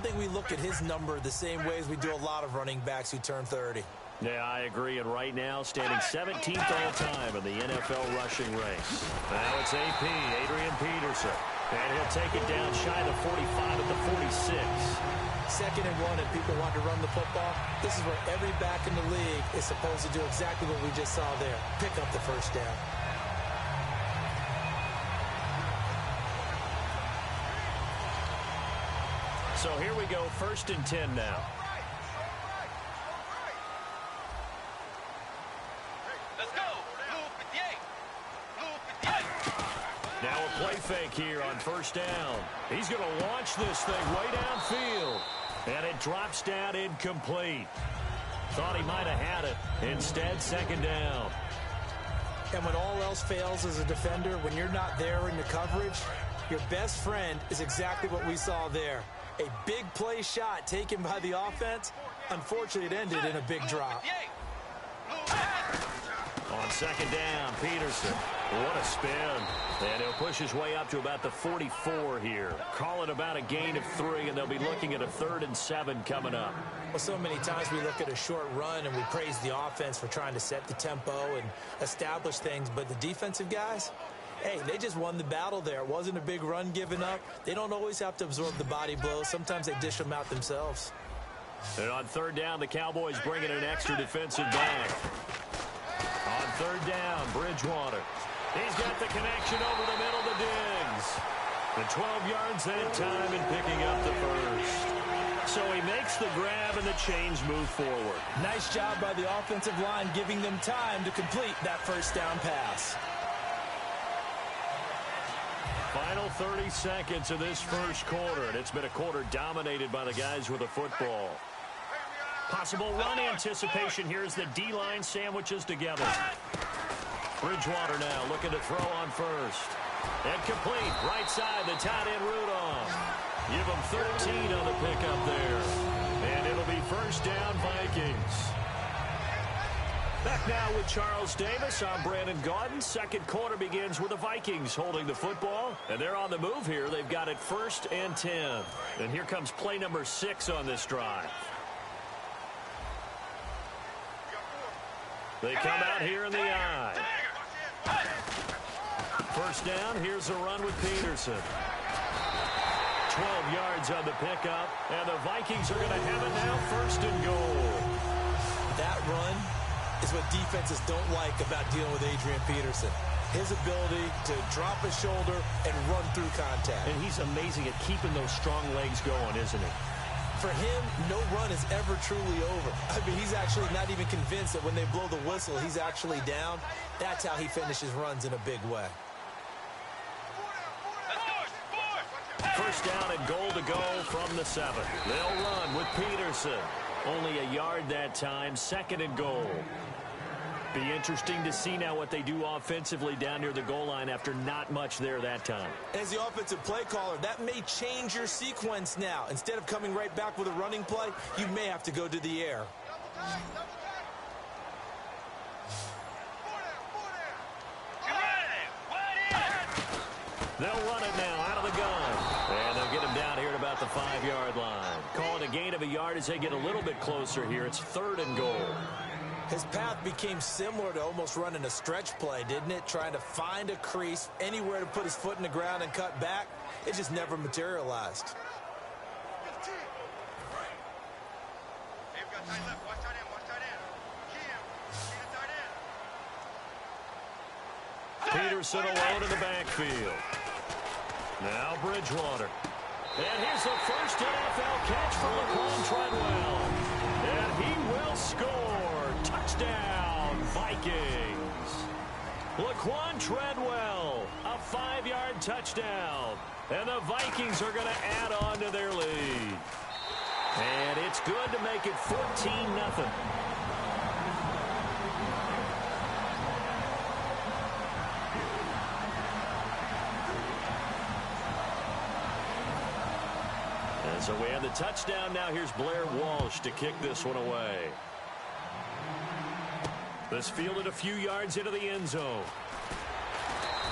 think we look at his number the same way as we do a lot of running backs who turn 30. Yeah, I agree. And right now, standing 17th all time in the NFL rushing race. Now it's AP, Adrian Peterson. And he'll take it down shy of the 45 at the 46. 2nd and 1, and people want to run the football. This is where every back in the league is supposed to do exactly what we just saw there. Pick up the first down. So here we go, 1st and 10 now. Let's go. Now a play fake here on 1st down. He's going to launch this thing way downfield. And it drops down incomplete. Thought he might have had it. Instead, 2nd down. And when all else fails as a defender, when you're not there in the coverage, your best friend is exactly what we saw there. A big play shot taken by the offense. Unfortunately, it ended in a big drop. On 2nd down, Peterson. What a spin. And he'll push his way up to about the 44 here. Call it about a gain of 3, and they'll be looking at a 3rd and 7 coming up. Well, so many times we look at a short run and we praise the offense for trying to set the tempo and establish things, but the defensive guys, hey, they just won the battle there. It wasn't a big run given up. They don't always have to absorb the body blows. Sometimes they dish them out themselves. And on 3rd down, the Cowboys bring in an extra defensive back. On 3rd down, Bridgewater. He's got the connection over the middle to Diggs. The 12 yards that time and picking up the first. So he makes the grab and the chains move forward. Nice job by the offensive line giving them time to complete that 1st down pass. Final 30 seconds of this 1st quarter, and it's been a quarter dominated by the guys with the football. Possible run anticipation here as the D-line sandwiches together. Bridgewater now looking to throw on 1st. And complete, right side, the tight end Rudolph. Give him 13 on the pickup there. And it'll be 1st down Vikings. Back now with Charles Davis. I'm Brandon Gaudin. 2nd quarter begins with the Vikings holding the football. And they're on the move here. They've got it 1st and 10. And here comes play number 6 on this drive. They come out here in the eye. 1st down, here's a run with Peterson. 12 yards on the pickup, and the Vikings are going to have it now 1st and goal. That run is what defenses don't like about dealing with Adrian Peterson. His ability to drop his shoulder and run through contact. And he's amazing at keeping those strong legs going, isn't he? For him, no run is ever truly over. I mean, he's actually not even convinced that when they blow the whistle, he's actually down. That's how he finishes runs in a big way. 1st down and goal to go from the 7. They'll run with Peterson. Only a yard that time, 2nd and goal. Be interesting to see now what they do offensively down near the goal line after not much there that time. As the offensive play caller, that may change your sequence now. Instead of coming right back with a running play, you may have to go to the air. They'll run it now out of the gun. And they'll get him down here at about the 5-yard line. Call it a gain of a yard as they get a little bit closer here. It's 3rd and goal. His path became similar to almost running a stretch play, didn't it? Trying to find a crease, anywhere to put his foot in the ground and cut back. It just never materialized. Peterson alone in the backfield. Now Bridgewater. And here's the first NFL catch for Laquan Treadwell. And he will score. Touchdown, Vikings. Laquan Treadwell, a 5-yard touchdown. And the Vikings are going to add on to their lead. And it's good to make it 14-0. And so we have the touchdown. Now here's Blair Walsh to kick this one away. This fielded a few yards into the end zone.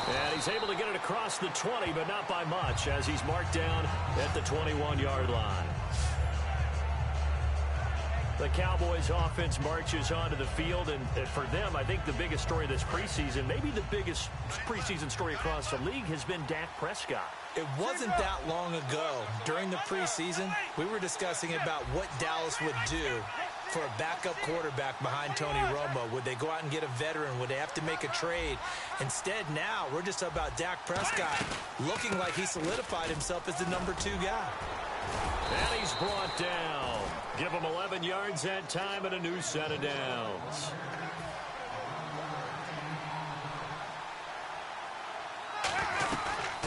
And he's able to get it across the 20, but not by much, as he's marked down at the 21-yard line. The Cowboys offense marches onto the field, and for them, I think the biggest story this preseason, maybe the biggest preseason story across the league, has been Dak Prescott. It wasn't that long ago, during the preseason, we were discussing about what Dallas would do for a backup quarterback behind Tony Romo. Would they go out and get a veteran? Would they have to make a trade? Instead, now, we're just about Dak Prescott looking like he solidified himself as the #2 guy. And he's brought down. Give him 11 yards that time and a new set of downs.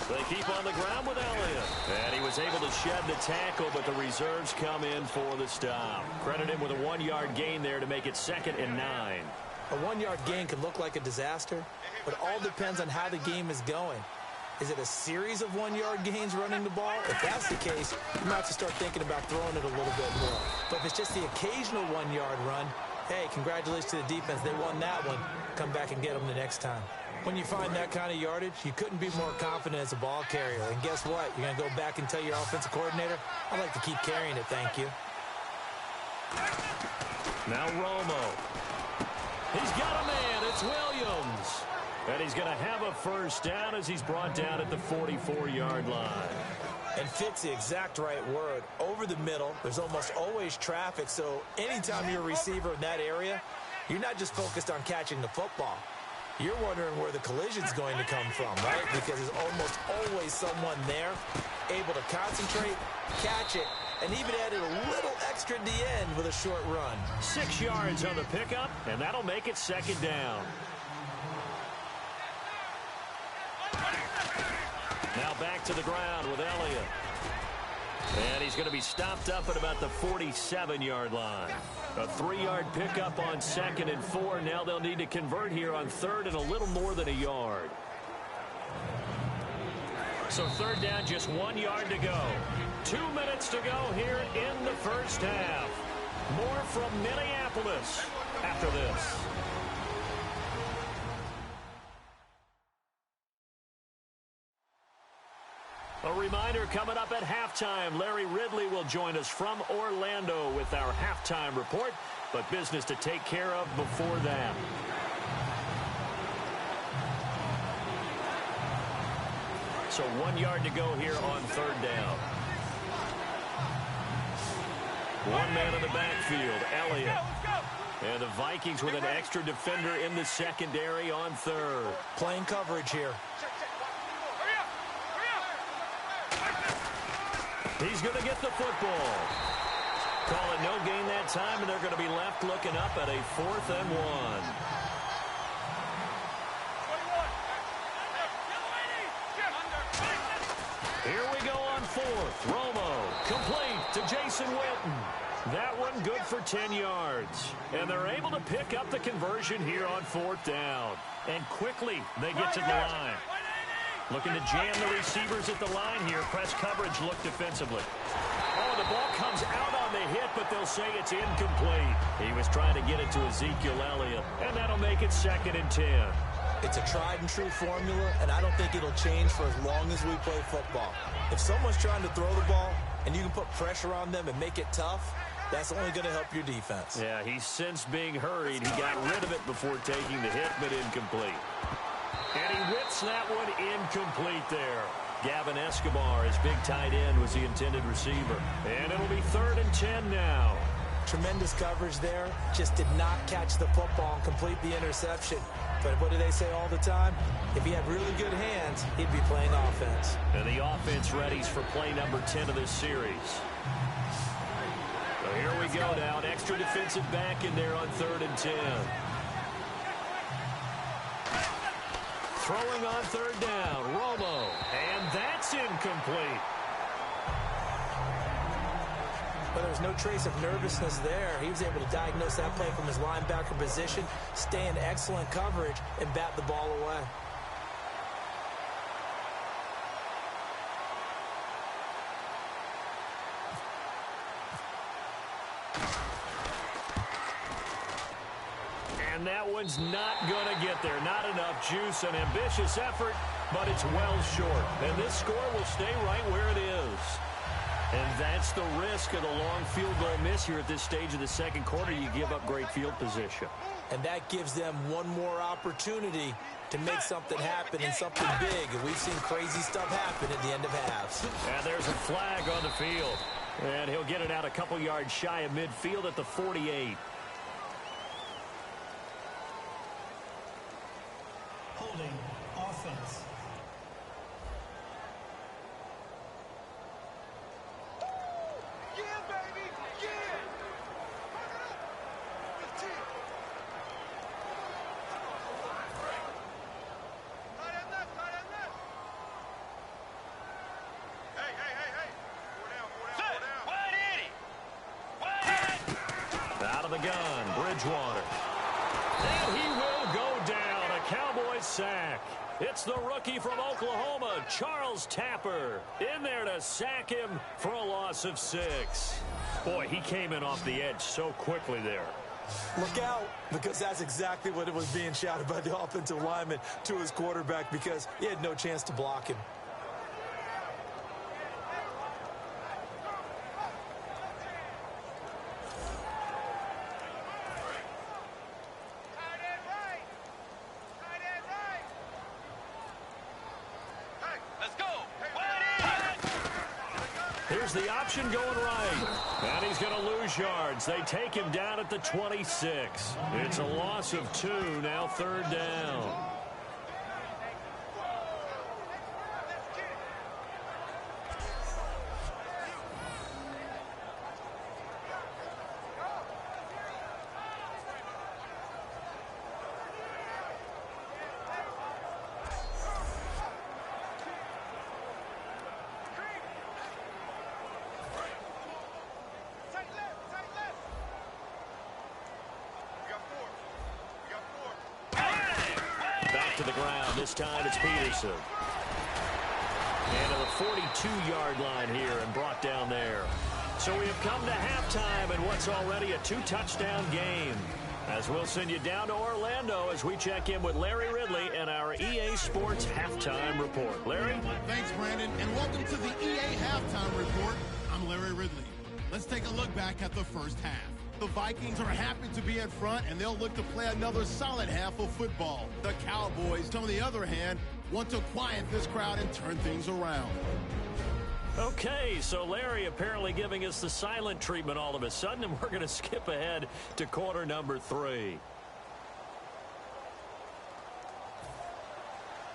They keep on the ground with Elliott. And he was able to shed the tackle, but the reserves come in for the stop. Credit him with a 1-yard gain there to make it 2nd and 9. A 1-yard gain could look like a disaster, but it all depends on how the game is going. Is it a series of 1-yard gains running the ball? If that's the case, you might have to start thinking about throwing it a little bit more. But if it's just the occasional 1-yard run, hey, congratulations to the defense. They won that one. Come back and get them the next time. When you find that kind of yardage, you couldn't be more confident as a ball carrier. And guess what? You're going to go back and tell your offensive coordinator, I'd like to keep carrying it, thank you. Now Romo. He's got a man. It's Williams. And he's going to have a first down as he's brought down at the 44-yard line. And fits the exact right word. Over the middle, there's almost always traffic, so anytime you're a receiver in that area, you're not just focused on catching the football. You're wondering where the collision's going to come from, right? Because there's almost always someone there able to concentrate, catch it, and even added a little extra at the end with a short run. 6 yards on the pickup, and that'll make it 2nd down. Now back to the ground with Elliott. And he's going to be stopped up at about the 47-yard line. A 3-yard pickup on 2nd and 4. Now they'll need to convert here on 3rd and a little more than a yard. So 3rd down, just 1 yard to go. 2 minutes to go here in the first half. More from Minneapolis after this. A reminder coming up at halftime. Larry Ridley will join us from Orlando with our halftime report, but business to take care of before that. So 1 yard to go here on 3rd down. One man in the backfield, Elliott. And the Vikings with an extra defender in the secondary on 3rd. Playing coverage here. He's going to get the football. Call it no gain that time, and they're going to be left looking up at a 4th and 1. Here we go on 4th. Romo, complete to Jason Witten. That one good for 10 yards. And they're able to pick up the conversion here on 4th down. And quickly they get to the line. Looking to jam the receivers at the line here. Press coverage look defensively. Oh, the ball comes out on the hit, but they'll say it's incomplete. He was trying to get it to Ezekiel Elliott, and that'll make it 2nd and 10. It's a tried-and-true formula, and I don't think it'll change for as long as we play football. If someone's trying to throw the ball, and you can put pressure on them and make it tough, that's only going to help your defense. Yeah, he's since being hurried. He got rid of it before taking the hit, but incomplete. And he whips that one incomplete there. Gavin Escobar, his big tight end, was the intended receiver. And it'll be 3rd and 10 now. Tremendous coverage there. Just did not catch the football and complete the interception. But what do they say all the time? If he had really good hands, he'd be playing offense. And the offense readies for play number 10 of this series. So here we go now. An extra defensive back in there on 3rd and 10. Throwing on 3rd down, Romo, and that's incomplete. But there's no trace of nervousness there. He was able to diagnose that play from his linebacker position, stay in excellent coverage, and bat the ball away. And that one's not going to get there. Not enough juice. An ambitious effort, but it's well short. And this score will stay right where it is. And that's the risk of the long field goal miss here at this stage of the second quarter. You give up great field position. And that gives them one more opportunity to make something happen and something big. And we've seen crazy stuff happen at the end of halves. And there's a flag on the field. And he'll get it out a couple yards shy of midfield at the 48. Holding offense. Out of the gun, Bridgewater. And he will go down. A Cowboys sack. It's the rookie from Oklahoma, Charles Tapper, in there to sack him for a loss of 6. Boy, he came in off the edge so quickly there. Look out, because that's exactly what it was being shouted by the offensive lineman to his quarterback, because he had no chance to block him. Here's the option going right. And he's going to lose yards. They take him down at the 26. It's a loss of 2, now 3rd down. To the ground. This time it's Peterson. And to the 42-yard line here and brought down there. So we have come to halftime in what's already a 2-touchdown game. As we'll send you down to Orlando as we check in with Larry Ridley and our EA Sports Halftime Report. Larry? Thanks, Brandon, and welcome to the EA Halftime Report. I'm Larry Ridley. Let's take a look back at the first half. The Vikings are happy to be in front, and they'll look to play another solid half of football. The Cowboys, on the other hand, want to quiet this crowd and turn things around. Okay, so Larry apparently giving us the silent treatment all of a sudden, and we're going to skip ahead to quarter number 3.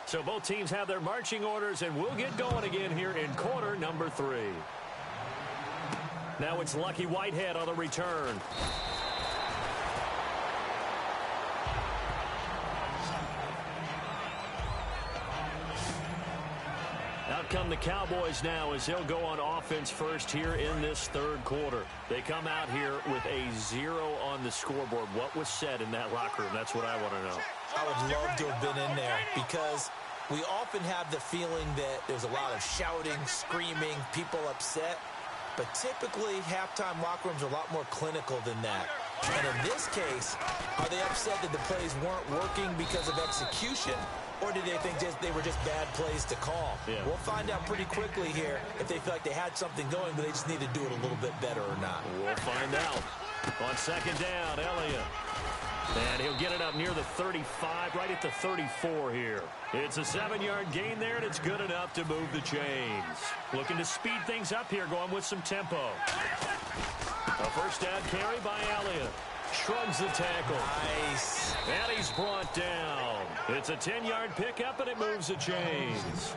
So both teams have their marching orders, and we'll get going again here in quarter number 3. Now it's Lucky Whitehead on the return. Out come the Cowboys now as they'll go on offense first here in this 3rd quarter. They come out here with a 0 on the scoreboard. What was said in that locker room? That's what I want to know. I would love to have been in there, because we often have the feeling that there's a lot of shouting, screaming, people upset. But typically, halftime locker rooms are a lot more clinical than that. And in this case, are they upset that the plays weren't working because of execution, or did they think they were just bad plays to call? Yeah. We'll find out pretty quickly here if they feel like they had something going, but they just need to do it a little bit better or not. We'll find out. On 2nd down, Elliott. And he'll get it up near the 35, right at the 34 here. It's a 7-yard gain there, and it's good enough to move the chains. Looking to speed things up here, going with some tempo. A first down carry by Elliott. Shrugs the tackle. Nice. And he's brought down. It's a 10-yard pickup, and it moves the chains.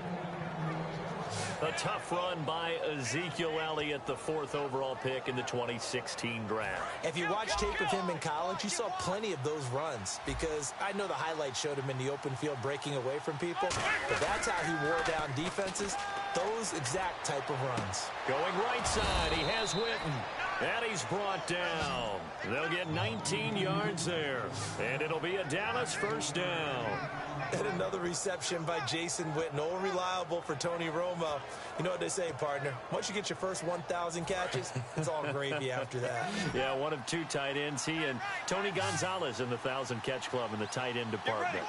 A tough run by Ezekiel Elliott, the 4th overall pick in the 2016 draft. If you watch tape of him in college, you saw plenty of those runs, because I know the highlights showed him in the open field breaking away from people, but that's how he wore down defenses, those exact type of runs. Going right side, he has Witten. And he's brought down. They'll get 19 yards there. And it'll be a Dallas first down. And another reception by Jason Witten. All reliable for Tony Romo. You know what they say, partner. Once you get your first 1,000 catches, it's all gravy after that. Yeah, one of 2 tight ends. He and Tony Gonzalez in the 1,000-catch club in the tight end department.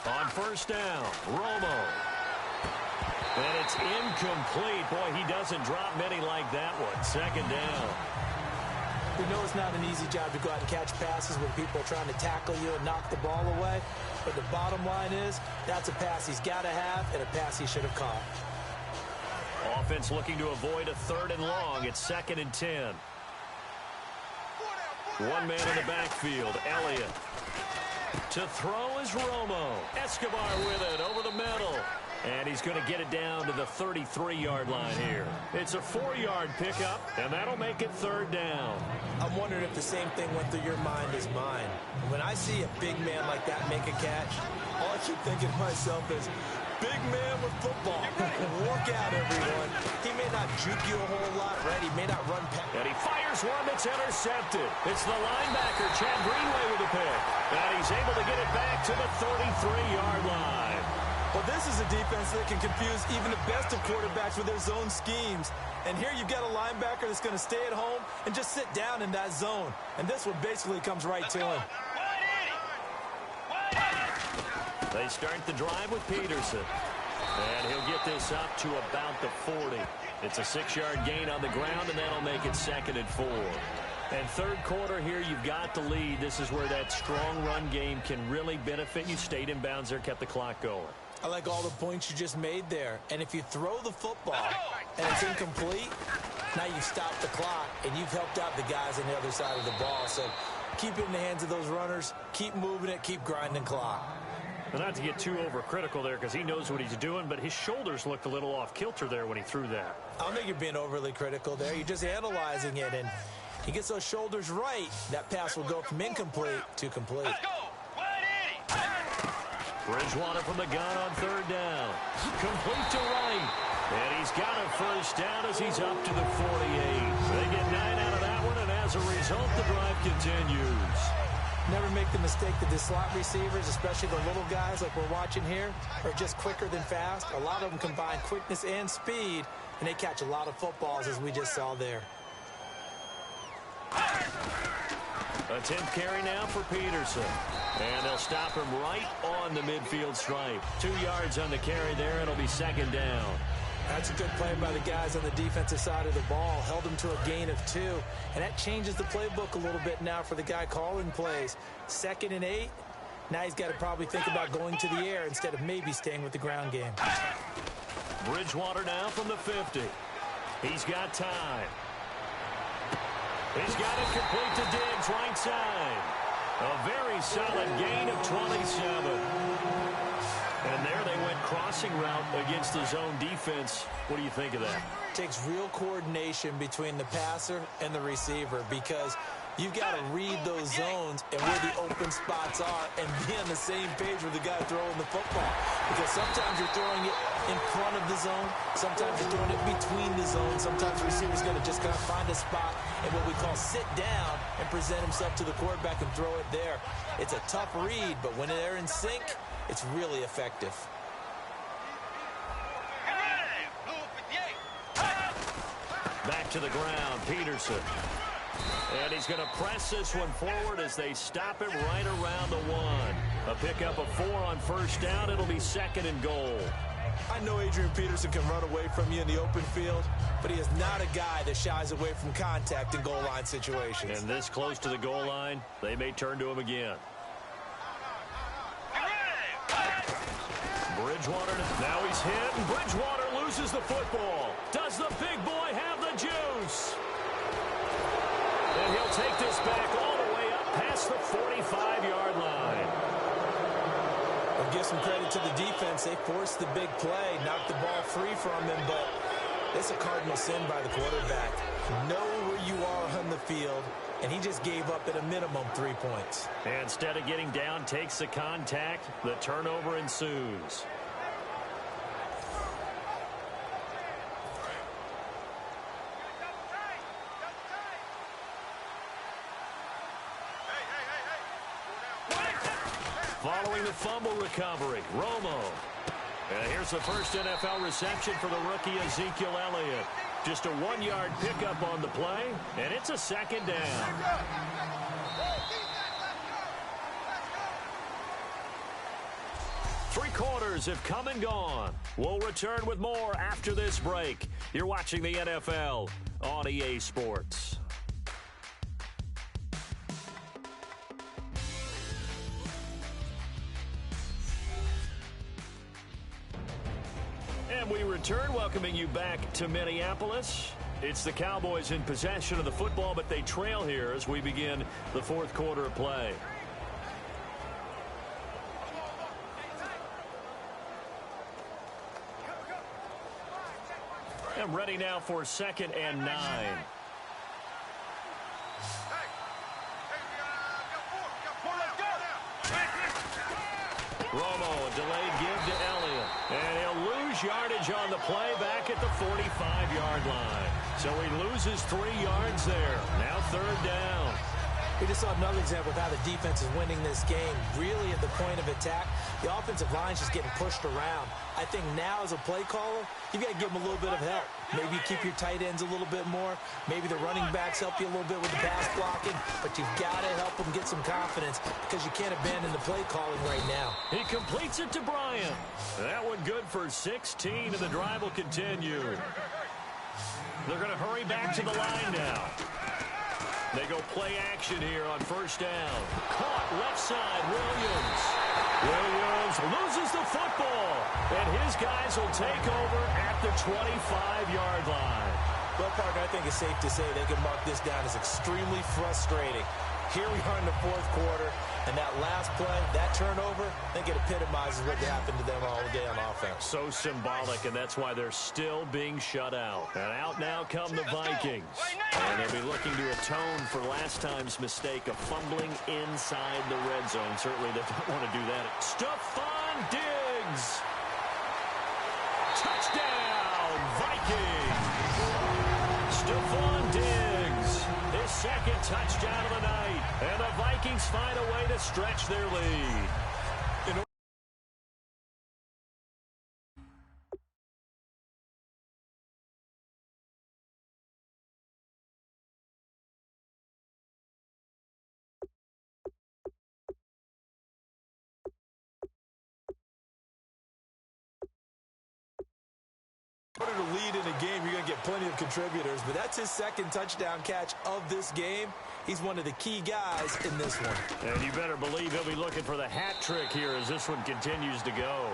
On first down, Romo. And it's incomplete. Boy, he doesn't drop many like that one. Second down. We know it's not an easy job to go out and catch passes when people are trying to tackle you and knock the ball away. But the bottom line is, that's a pass he's got to have and a pass he should have caught. Offense looking to avoid a 3rd and long. It's 2nd and 10. One man in the backfield, Elliott. To throw is Romo. Escobar with it over the middle. And he's going to get it down to the 33-yard line here. It's a 4-yard pickup, and that'll make it 3rd down. I'm wondering if the same thing went through your mind as mine. When I see a big man like that make a catch, all I keep thinking to myself is, big man with football. Work out, everyone. He may not juke you a whole lot, right? He may not run past. And he fires one that's intercepted. It's the linebacker, Chad Greenway, with the pick. And he's able to get it back to the 33-yard line. Well, this is a defense that can confuse even the best of quarterbacks with their zone schemes. And here you've got a linebacker that's going to stay at home and just sit down in that zone. And this one basically comes right to him. They start the drive with Peterson. And he'll get this up to about the 40. It's a 6-yard gain on the ground, and that'll make it 2nd and 4. And third quarter here, you've got the lead. This is where that strong run game can really benefit you. Stayed in bounds there, kept the clock going. I like all the points you just made there. And if you throw the football and it's incomplete, now you've stopped the clock and you've helped out the guys on the other side of the ball. So keep it in the hands of those runners. Keep moving it. Keep grinding clock. Well, not to get too overcritical there because he knows what he's doing, but his shoulders looked a little off kilter there when he threw that. I don't think you're being overly critical there. You're just analyzing it, and he gets those shoulders right. That pass will go from incomplete to complete. Bridgewater from the gun on 3rd down. Complete to right. And he's got a first down as he's up to the 48. They get 9 out of that one, and as a result, the drive continues. Never make the mistake that the slot receivers, especially the little guys like we're watching here, are just quicker than fast. A lot of them combine quickness and speed, and they catch a lot of footballs, as we just saw there. A 10th carry now for Peterson. And they'll stop him right on the midfield stripe. 2 yards on the carry there. It'll be 2nd down. That's a good play by the guys on the defensive side of the ball. Held him to a gain of 2. And that changes the playbook a little bit now for the guy calling plays. 2nd and 8. Now he's got to probably think about going to the air instead of maybe staying with the ground game. Bridgewater now from the 50. He's got time. He's got it complete to Diggs, right side. A very solid gain of 27. And there they went crossing route against the zone defense. What do you think of that? Takes real coordination between the passer and the receiver because you've got to read those zones and where the open spots are and be on the same page with the guy throwing the football. Because sometimes you're throwing it in front of the zone. Sometimes you're throwing it between the zones. Sometimes the receiver's going to just kind of find a spot and what we call sit down and present himself to the quarterback and throw it there. It's a tough read, but when they're in sync, it's really effective. Back to the ground, Peterson. And he's going to press this one forward as they stop him right around the 1. A pickup of 4 on first down. It'll be 2nd and goal. I know Adrian Peterson can run away from you in the open field, but he is not a guy that shies away from contact in goal line situations. And this close to the goal line, they may turn to him again. Bridgewater, now he's hit, and Bridgewater loses the football. Does the big boy have the juice? And he'll take this back all the way up past the 45-yard line. I'll give some credit to the defense. They forced the big play, knocked the ball free from him, but it's a cardinal sin by the quarterback. Know where you are on the field, and he just gave up at a minimum 3 points. And instead of getting down, takes the contact. The turnover ensues. Following the fumble recovery, Romo. And here's the first NFL reception for the rookie Ezekiel Elliott. Just a 1-yard pickup on the play, and it's a 2nd down. Three quarters have come and gone. We'll return with more after this break. You're watching the NFL on EA Sports. And we return, welcoming you back to Minneapolis. It's the Cowboys in possession of the football, but they trail here as we begin the fourth quarter of play. And ready now for 2nd and 9. Romo, a delayed give to Elliott. And he'll lose yardage on the play back at the 45-yard line. So he loses 3 yards there. Now 3rd down. We just saw another example of how the defense is winning this game. Really at the point of attack, the offensive line's just getting pushed around. I think now as a play caller, you've got to give them a little bit of help. Maybe keep your tight ends a little bit more. Maybe the running backs help you a little bit with the pass blocking. But you've got to help them get some confidence because you can't abandon the play calling right now. He completes it to Bryant. That one good for 16, and the drive will continue. They're going to hurry back to the line now. They go play action here on 1st down. Caught left side, Williams. Williams loses the football, and his guys will take over at the 25-yard line. Well, Parker, I think it's safe to say they can mark this down as extremely frustrating. Here we are in the fourth quarter, and that last play, that turnover, I think it epitomizes what happened to them all day on offense. So symbolic, and that's why they're still being shut out. And out now come the Vikings. And they'll be looking to atone for last time's mistake of fumbling inside the red zone. Certainly they don't want to do that. Stephon Diggs. Touchdown, Vikings. Stephon Diggs. His 2nd touchdown of the night. And the Vikings find a way to stretch their lead. In order to lead in a game, you're going to get plenty of contributors, but that's his 2nd touchdown catch of this game. He's one of the key guys in this one. And you better believe he'll be looking for the hat trick here as this one continues to go.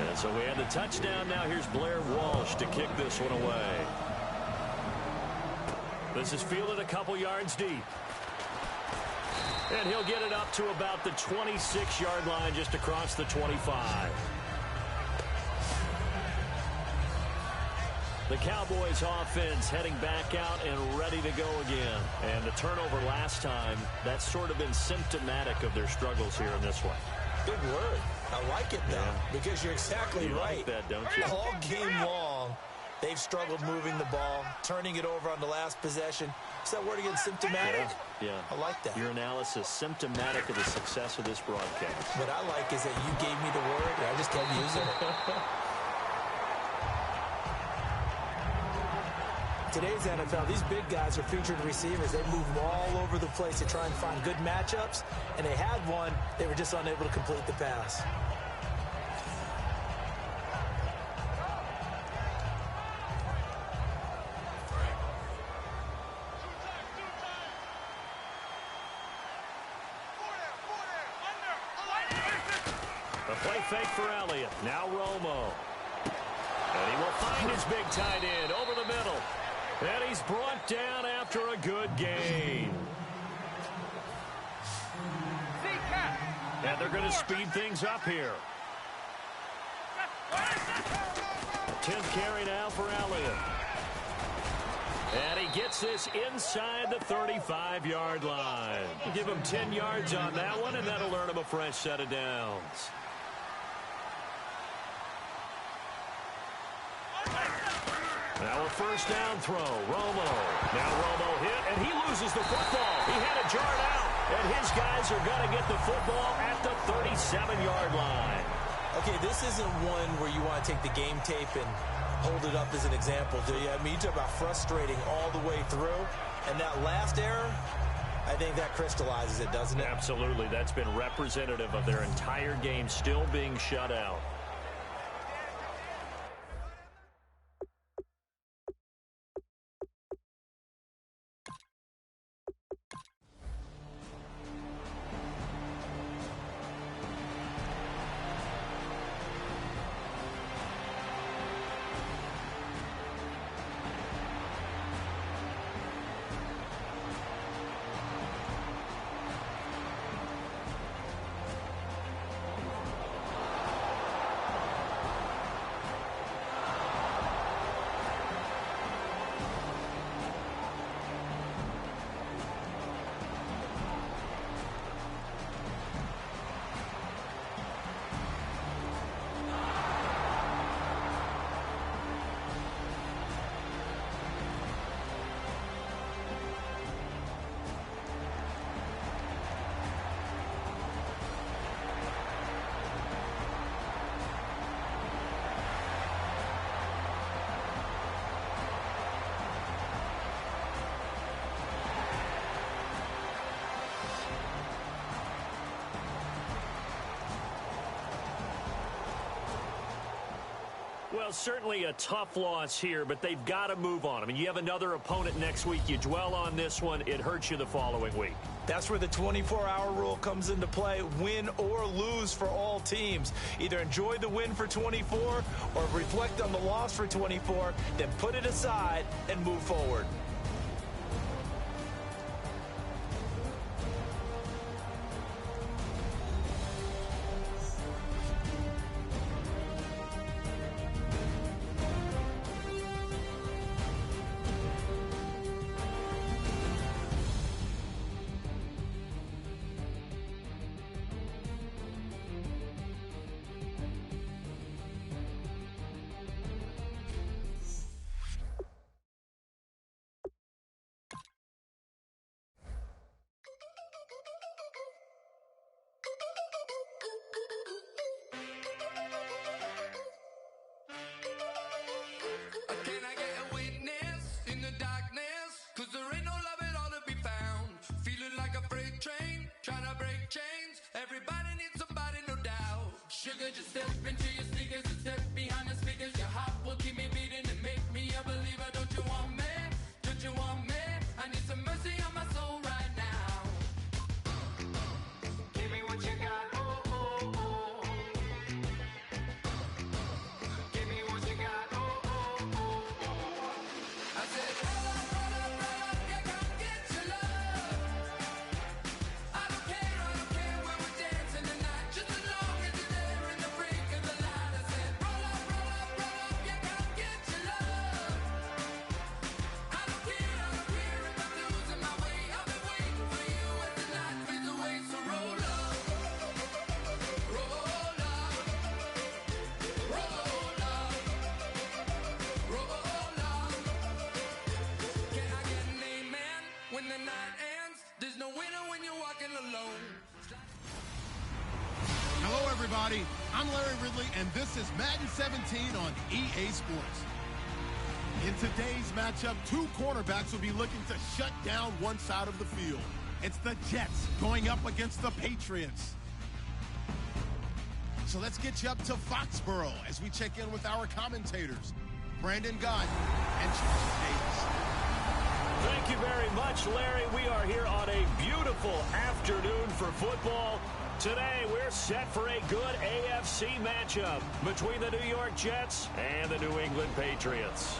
And so we have the touchdown. Now here's Blair Walsh to kick this one away. This is fielded a couple yards deep. And he'll get it up to about the 26-yard line, just across the 25. The Cowboys offense heading back out and ready to go again. And the turnover last time, that's sort of been symptomatic of their struggles here in this one. Big word. I like it, though, because you're exactly right. Like that, don't you? All game long, they've struggled moving the ball, turning it over on the last possession. Is that word again, symptomatic? Yeah. I like that. Your analysis, symptomatic of the success of this broadcast. What I like is that you gave me the word, and I just kept using it. Today's NFL, these big guys are featured receivers. They move all over the place to try and find good matchups, and they had one. They were just unable to complete the pass. Play fake for Elliott. Now Romo. And he will find his big tight end over the middle. And he's brought down after a good gain. And they're going to speed things up here. 10th carry now for Elliott. And he gets this inside the 35-yard line. Give him 10 yards on that one, and that'll earn him a fresh set of downs. Now a 1st down throw. Romo. Now Romo hit, and he loses the football. He had it jarred out, and his guys are going to get the football at the 37-yard line. Okay, this isn't one where you want to take the game tape and hold it up as an example, do you? I mean, you talk about frustrating all the way through. And that last error, I think that crystallizes it, doesn't it? Absolutely. That's been representative of their entire game still being shut out. Well, certainly a tough loss here, but they've got to move on. I mean, you have another opponent next week. You dwell on this one, it hurts you the following week. That's where the 24-hour rule comes into play, win or lose for all teams. Either enjoy the win for 24 or reflect on the loss for 24, then put it aside and move forward. Just step into your sneakers and step behind the speakers. Your heart will keep me beating and make me a believer. Don't you want me? Don't you want me? I need some mercy on my soul right now. Give me what you got. Oh, oh, oh. Give me what you got. Oh, oh, oh, oh. I said, roll up, yeah, come get your love. I don't care when we're dancing tonight. Just as long as you're there. When the night ends, there's no winner when you're walking alone. Hello, everybody. I'm Larry Ridley, and this is Madden 17 on EA Sports. In today's matchup, two cornerbacks will be looking to shut down one side of the field. It's the Jets going up against the Patriots. So let's get you up to Foxborough as we check in with our commentators, Brandon Gott and Charles Davis. Thank you very much, Larry. We are here on a beautiful afternoon for football. Today, we're set for a good AFC matchup between the New York Jets and the New England Patriots.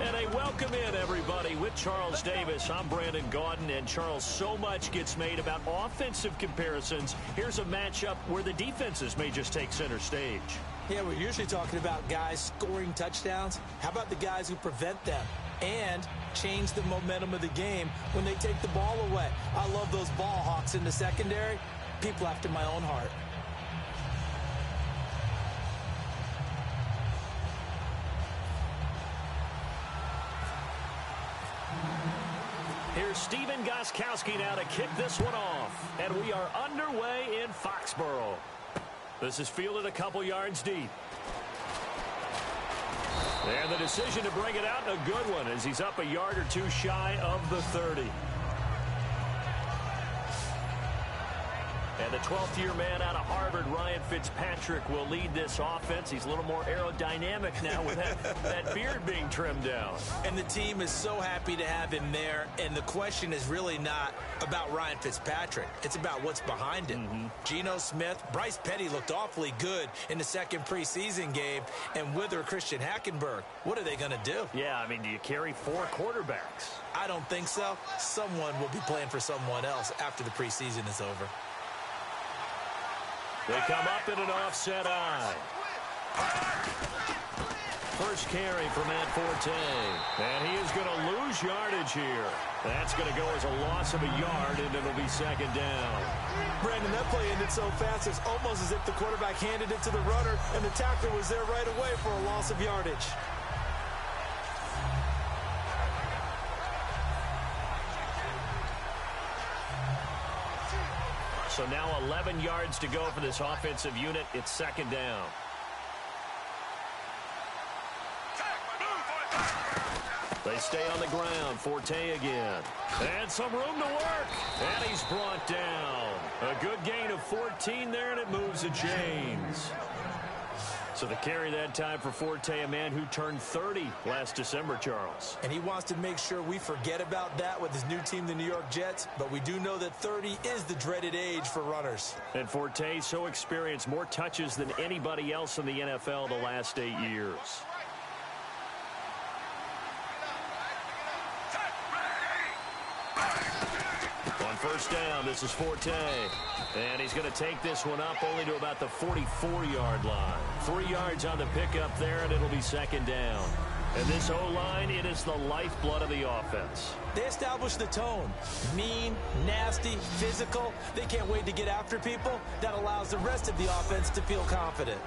And a welcome in, everybody, with Charles Davis. I'm Brandon Gaudin, and Charles, so much gets made about offensive comparisons. Here's a matchup where the defenses may just take center stage. Yeah, we're usually talking about guys scoring touchdowns. How about the guys who prevent them and change the momentum of the game when they take the ball away? I love those ball hawks in the secondary. People after my own heart. Here's Stephen Gostkowski now to kick this one off. And we are underway in Foxborough. This is fielded a couple yards deep. And the decision to bring it out in a good one as he's up a yard or two shy of the 30. And the 12th-year man out of Harvard, Ryan Fitzpatrick, will lead this offense. He's a little more aerodynamic now with that beard being trimmed down. And the team is so happy to have him there. And the question is really not about Ryan Fitzpatrick. It's about what's behind him. Geno Smith, Bryce Petty looked awfully good in the second preseason game. And with her, Christian Hackenberg, what are they going to do? Yeah, I mean, do you carry 4 quarterbacks? I don't think so. Someone will be playing for someone else after the preseason is over. They come up in an offset eye. First carry for Matt Forte. And he is going to lose yardage here. That's going to go as a loss of a yard, and it'll be second down. Brandon, that play ended so fast, it's almost as if the quarterback handed it to the runner, and the tackler was there right away for a loss of yardage. So now 11 yards to go for this offensive unit. It's second down. They stay on the ground. Forte again. And some room to work. And he's brought down. A good gain of 14 there, and it moves the chains. So the carry that time for Forte, a man who turned 30 last December, Charles. And he wants to make sure we forget about that with his new team, the New York Jets. But we do know that 30 is the dreaded age for runners. And Forte, so experienced, more touches than anybody else in the NFL the last 8 years. On first down, this is Forte. And he's going to take this one up only to about the 44-yard line. 3 yards on the pickup there, and it'll be second down. And this O-line, it is the lifeblood of the offense. They established the tone. Mean, nasty, physical. They can't wait to get after people. That allows the rest of the offense to feel confident.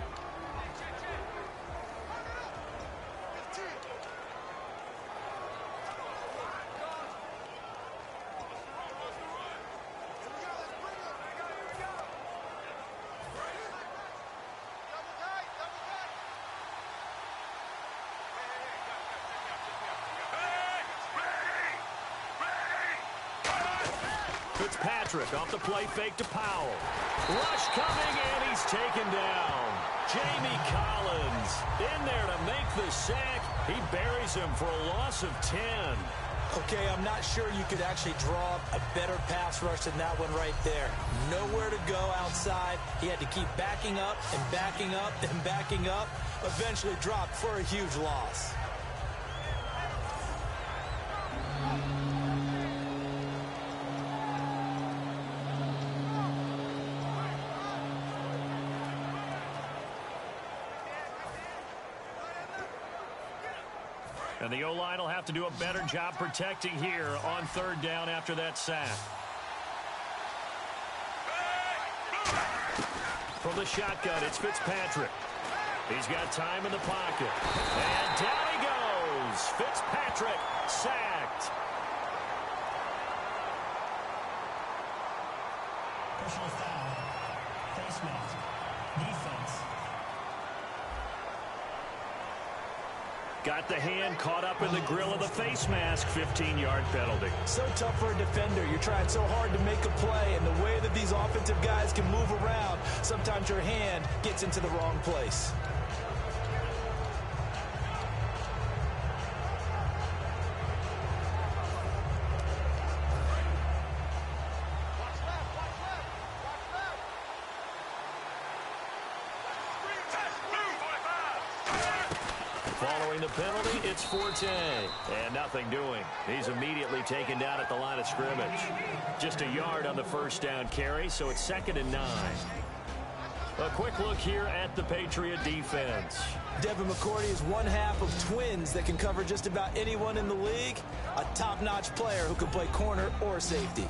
Fitzpatrick off the play fake to Powell. Rush coming, and he's taken down. Jamie Collins in there to make the sack. He buries him for a loss of 10. Okay, I'm not sure you could actually draw up a better pass rush than that one right there. Nowhere to go outside. He had to keep backing up and backing up and backing up. Eventually dropped for a huge loss. And the O-line will have to do a better job protecting here on third down after that sack. From the shotgun, it's Fitzpatrick. He's got time in the pocket. And down he goes. Fitzpatrick sacked. Personal foul. Face mask. Defense. Got the hand caught up in the grill of the face mask. 15-yard penalty. So tough for a defender. You're trying so hard to make a play, and the way that these offensive guys can move around, sometimes your hand gets into the wrong place. Following the penalty, it's Forte. And nothing doing. He's immediately taken down at the line of scrimmage. Just a yard on the first down carry, so it's 2nd and 9. A quick look here at the Patriot defense. Devin McCourty is one half of twins that can cover just about anyone in the league. A top-notch player who can play corner or safety.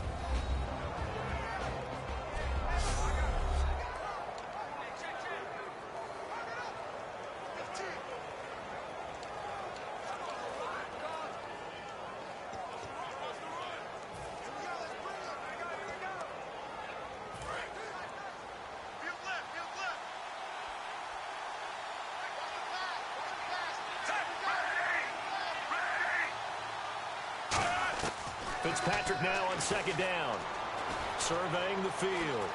Fitzpatrick now on second down. Surveying the field.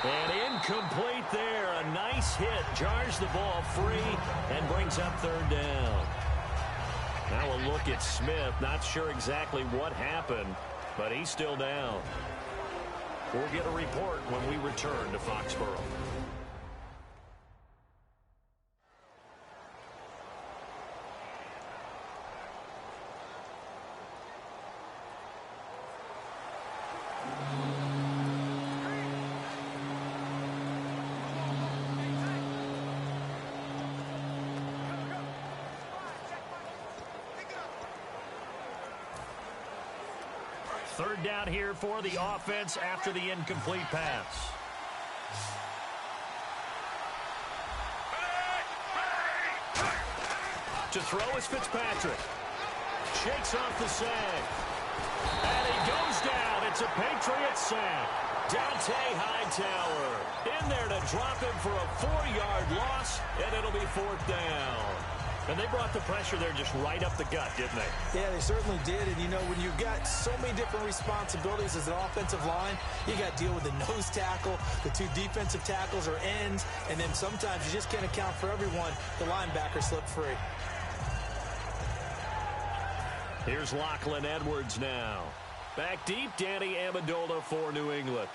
And incomplete there. A nice hit. Jars the ball free and brings up third down. Now a look at Smith. Not sure exactly what happened, but he's still down. We'll get a report when we return to Foxborough. Third down here for the offense after the incomplete pass. To throw is Fitzpatrick. Shakes off the sack. And he goes down. It's a Patriots sack. Dante Hightower in there to drop him for a 4-yard loss, and it'll be fourth down. And they brought the pressure there just right up the gut, didn't they? Yeah, they certainly did. And, you know, when you've got so many different responsibilities as an offensive line, you got to deal with the nose tackle, the 2 defensive tackles or ends, and then sometimes you just can't account for everyone. The linebacker slipped free. Here's Lachlan Edwards now. Back deep, Danny Amendola for New England.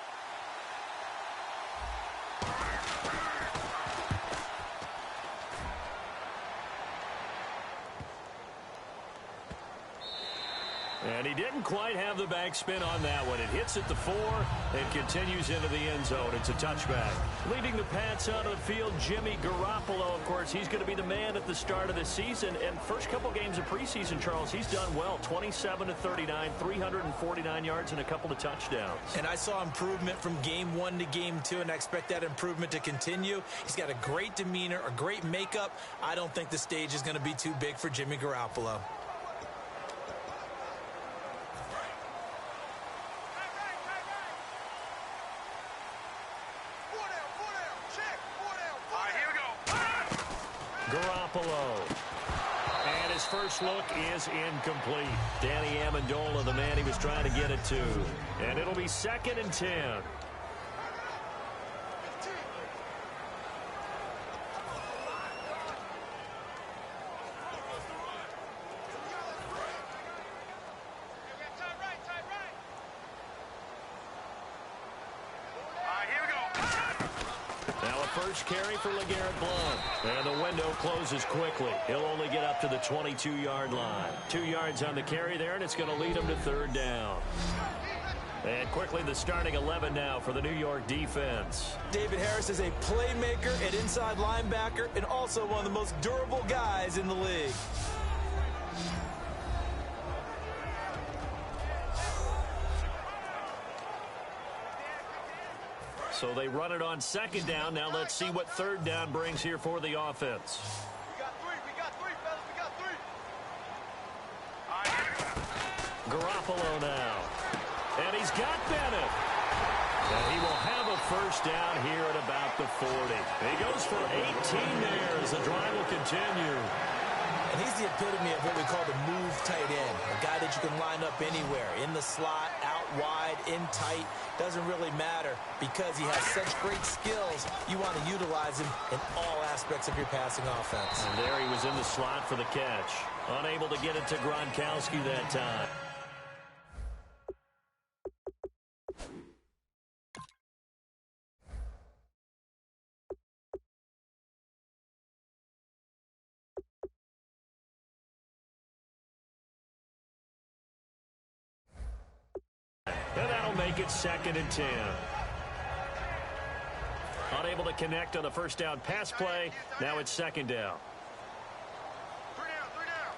And he didn't quite have the backspin on that one. It hits at the 4 and continues into the end zone. It's a touchback. Leading the Pats out of the field, Jimmy Garoppolo. Of course, he's going to be the man at the start of the season. And first couple games of preseason, Charles, he's done well. 27-39, 349 yards and a couple of touchdowns. And I saw improvement from game 1 to game 2, and I expect that improvement to continue. He's got a great demeanor, a great makeup. I don't think the stage is going to be too big for Jimmy Garoppolo. Garoppolo. And his first look is incomplete. Danny Amendola, the man he was trying to get it to. And it'll be 2nd and 10. First carry for LeGarrette Blount. And the window closes quickly. He'll only get up to the 22-yard line. 2 yards on the carry there, and it's going to lead him to third down. And quickly the starting 11 now for the New York defense. David Harris is a playmaker at inside linebacker and also one of the most durable guys in the league. So they run it on second down. Now let's see what third down brings here for the offense. We got three, fellas. We got 3. Garoppolo now. And he's got Bennett. And he will have a first down here at about the 40. He goes for 18 there as the drive will continue. And he's the epitome of what we call the move tight end. A guy that you can line up anywhere. In the slot, out wide, in tight. Doesn't really matter because he has such great skills. You want to utilize him in all aspects of your passing offense. And there he was in the slot for the catch. Unable to get it to Gronkowski that time. And that'll make it 2nd and 10. Unable to connect on the first down pass play. Now it's 2nd down. 3 down.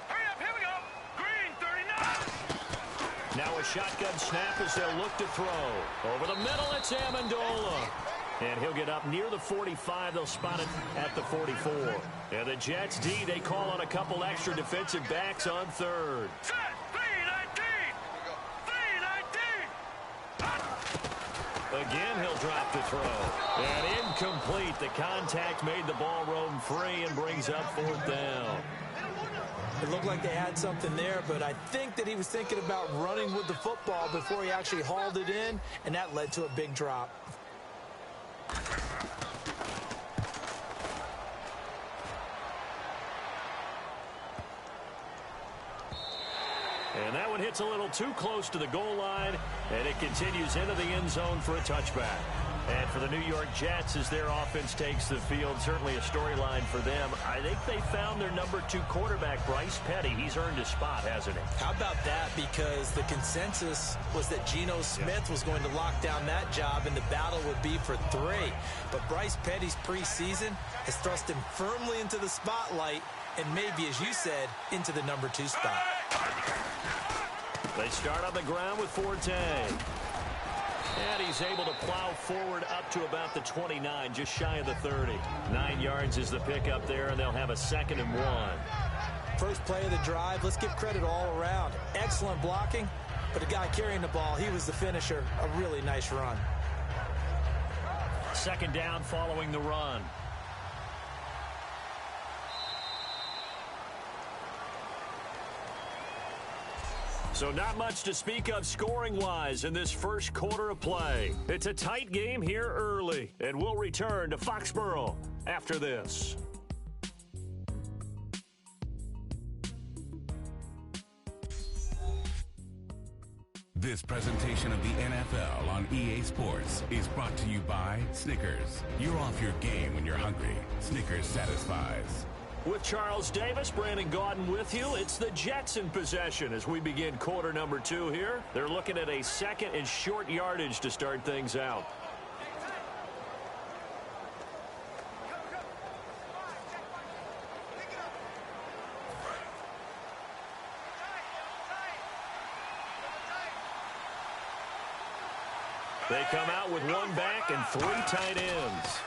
Hurry up, here we go. Green, 39. Now a shotgun snap as they'll look to throw. Over the middle, it's Amendola. And he'll get up near the 45. They'll spot it at the 44. And the Jets D, they call on a couple extra defensive backs on third. Set, 319. Again, he'll drop to throw. And incomplete. The contact made the ball roam free and brings up fourth down. It looked like they had something there, but I think that he was thinking about running with the football before he actually hauled it in, and that led to a big drop. And that one hits a little too close to the goal line, and it continues into the end zone for a touchback. And for the New York Jets, as their offense takes the field, certainly a storyline for them. I think they found their number 2 quarterback, Bryce Petty. He's earned a spot, hasn't he? How about that? Because the consensus was that Geno Smith was going to lock down that job, and the battle would be for 3. But Bryce Petty's preseason has thrust him firmly into the spotlight, and maybe, as you said, into the number 2 spot. They start on the ground with Forte. And he's able to plow forward up to about the 29, just shy of the 30. 9 yards is the pickup there, and they'll have a 2nd and 1. First play of the drive, let's give credit all around. Excellent blocking, but the guy carrying the ball, he was the finisher. A really nice run. 2nd down following the run. So not much to speak of scoring-wise in this first quarter of play. It's a tight game here early, and we'll return to Foxborough after this. This presentation of the NFL on EA Sports is brought to you by Snickers. You're off your game when you're hungry. Snickers satisfies. With Charles Davis, Brandon Gaudin with you. It's the Jets in possession as we begin quarter number 2 here. They're looking at a 2nd and short yardage to start things out. They come out with 1 back and 3 tight ends.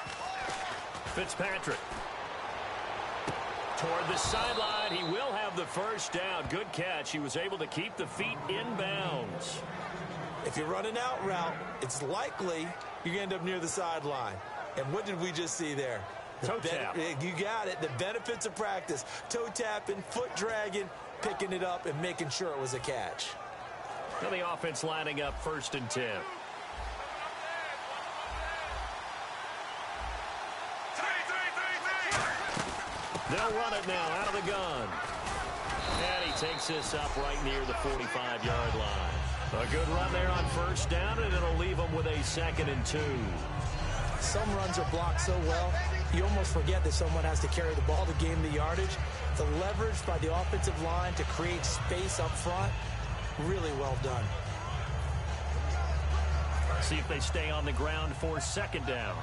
Fitzpatrick. Toward the sideline, he will have the first down. Good catch. He was able to keep the feet in bounds. If you run an out route, it's likely you're going to end up near the sideline. And what did we just see there? Toe tap. You got it. The benefits of practice. Toe tapping, foot dragging, picking it up, and making sure it was a catch. Now the offense lining up 1st and 10. They'll run it now out of the gun. And he takes this up right near the 45-yard line. A good run there on 1st down, and it'll leave them with a 2nd and 2. Some runs are blocked so well, you almost forget that someone has to carry the ball to gain the yardage. The leverage by the offensive line to create space up front, really well done. See if they stay on the ground for 2nd down.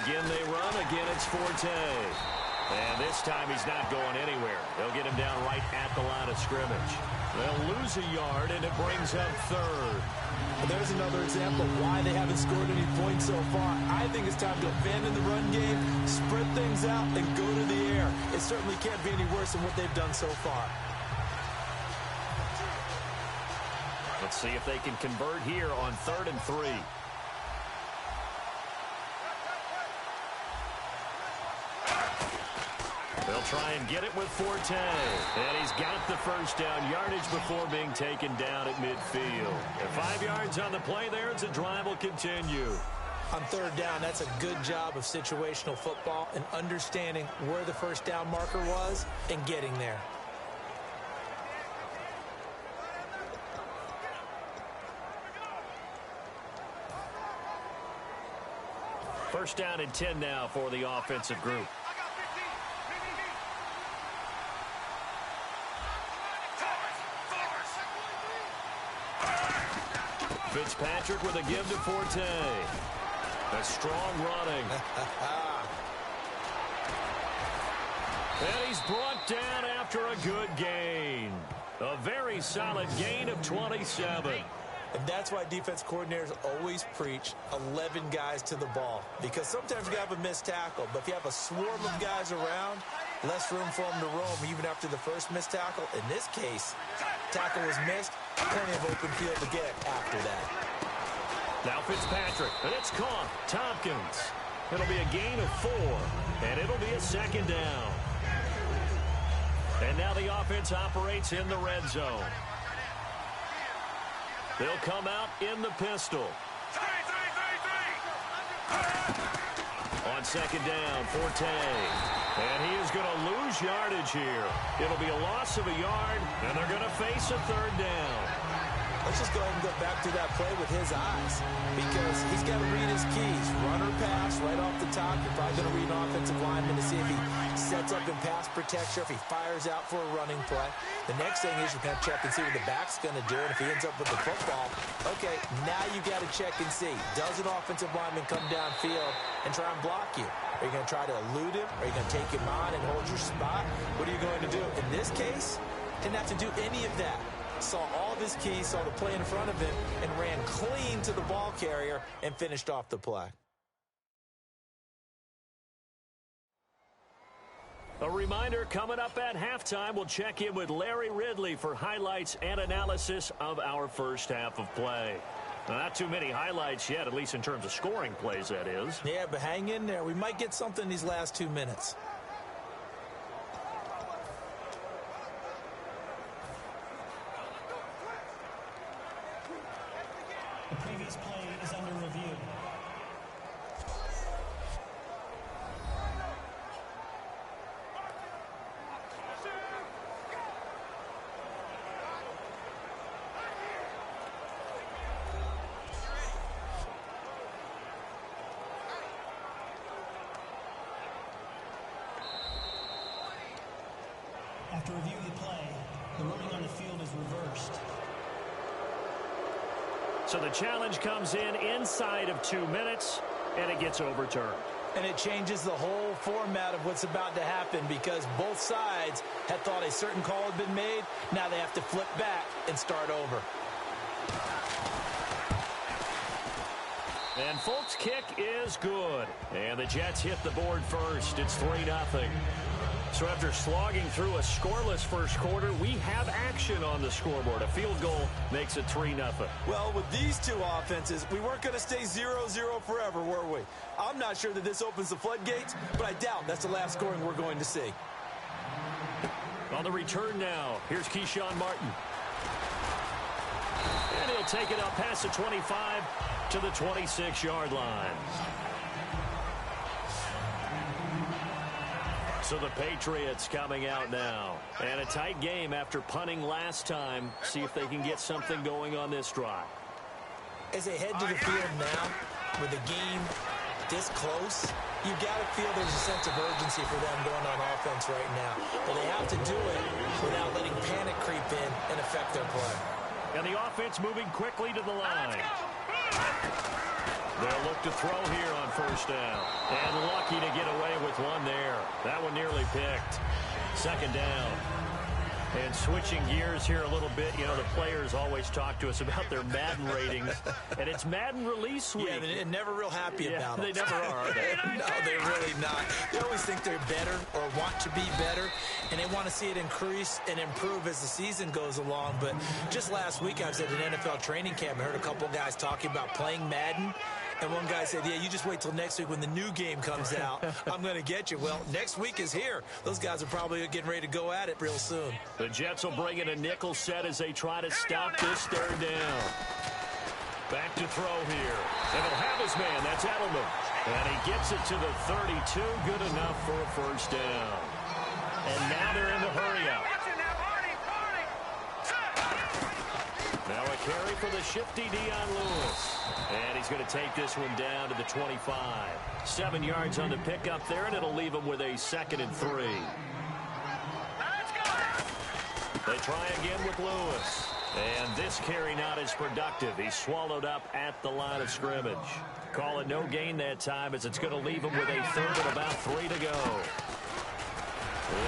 Again they run, again it's Forte. And this time he's not going anywhere. They'll get him down right at the line of scrimmage. They'll lose a yard, and it brings up 3rd. Well, there's another example of why they haven't scored any points so far. I think it's time to abandon the run game, spread things out, and go to the air. It certainly can't be any worse than what they've done so far. Let's see if they can convert here on 3rd and 3. They'll try and get it with Forte. And he's got the first down yardage before being taken down at midfield. And 5 yards on the play there as the drive will continue. On 3rd down, that's a good job of situational football and understanding where the first down marker was and getting there. First down and 10 now for the offensive group. Fitzpatrick with a give to Forte. A strong running. And he's brought down after a good gain. A very solid gain of 27. And that's why defense coordinators always preach 11 guys to the ball. Because sometimes you have a missed tackle, but if you have a swarm of guys around, less room for them to roam even after the first missed tackle. In this case, tackle was missed, plenty of open field to get after that. Now Fitzpatrick, and it's caught. Tompkins. It'll be a gain of 4, and it'll be a second down. And now the offense operates in the red zone. They'll come out in the pistol. On second down, Forte. And he is going to lose yardage here. It'll be a loss of a yard, and they're going to face a third down. Let's just go ahead and go back to that play with his eyes, because he's got to read his keys. Run or pass right off the top. You're probably going to read an offensive lineman to see if he sets up in pass protection, if he fires out for a running play. The next thing is you're going to check and see what the back's going to do, and if he ends up with the football, okay, now you got to check and see. Does an offensive lineman come downfield and try and block you? Are you going to try to elude him? Are you going to take him on and hold your spot? What are you going to do? In this case, didn't have to do any of that. Saw all of his keys, saw the play in front of him, and ran clean to the ball carrier and finished off the play. A reminder, coming up at halftime, we'll check in with Larry Ridley for highlights and analysis of our first half of play. Now, not too many highlights yet, at least in terms of scoring plays, that is. Yeah, but hang in there. We might get something these last 2 minutes. The previous play is under review. After reviewing the play, the ruling on the field is reversed. So the challenge comes in inside of 2 minutes, and it gets overturned. And it changes the whole format of what's about to happen, because both sides had thought a certain call had been made. Now they have to flip back and start over. And Folk's kick is good. And the Jets hit the board first. It's 3-0. So after slogging through a scoreless first quarter, we have action on the scoreboard. A field goal makes it 3-0. Well, with these two offenses, we weren't going to stay 0-0 forever, were we? I'm not sure that this opens the floodgates, but I doubt that's the last scoring we're going to see. On the return now, here's Keyshawn Martin. And he'll take it up past the 25 to the 26-yard line. So the Patriots coming out now. And a tight game after punting last time. See if they can get something going on this drive. As they head to the field now, with the game this close, you've got to feel there's a sense of urgency for them going on offense right now. But they have to do it without letting panic creep in and affect their play. And the offense moving quickly to the line. They'll look to throw here on first down. And lucky to get away with one there. That one nearly picked. Second down. And switching gears here a little bit, you know, the players always talk to us about their Madden ratings. And it's Madden release week. Yeah, they're never real happy about they it. never are they? No, they're really not. They always think they're better or want to be better, and they want to see it increase and improve as the season goes along. But just last week, I was at an NFL training camp. I heard a couple guys talking about playing Madden. And one guy said, yeah, you just wait till next week when the new game comes out. I'm going to get you. Well, next week is here. Those guys are probably getting ready to go at it real soon. The Jets will bring in a nickel set as they try to stop this third down. Back to throw here. And he'll have his man. That's Edelman. And he gets it to the 32. Good enough for a first down. And now they're in the hurry-up. Now a carry for the shifty Dion Lewis. And he's going to take this one down to the 25. 7 yards on the pickup there, and it'll leave him with a 2nd and 3. They try again with Lewis. And this carry not as productive. He's swallowed up at the line of scrimmage. Call it no gain that time, as it's going to leave him with a 3rd and about 3 to go.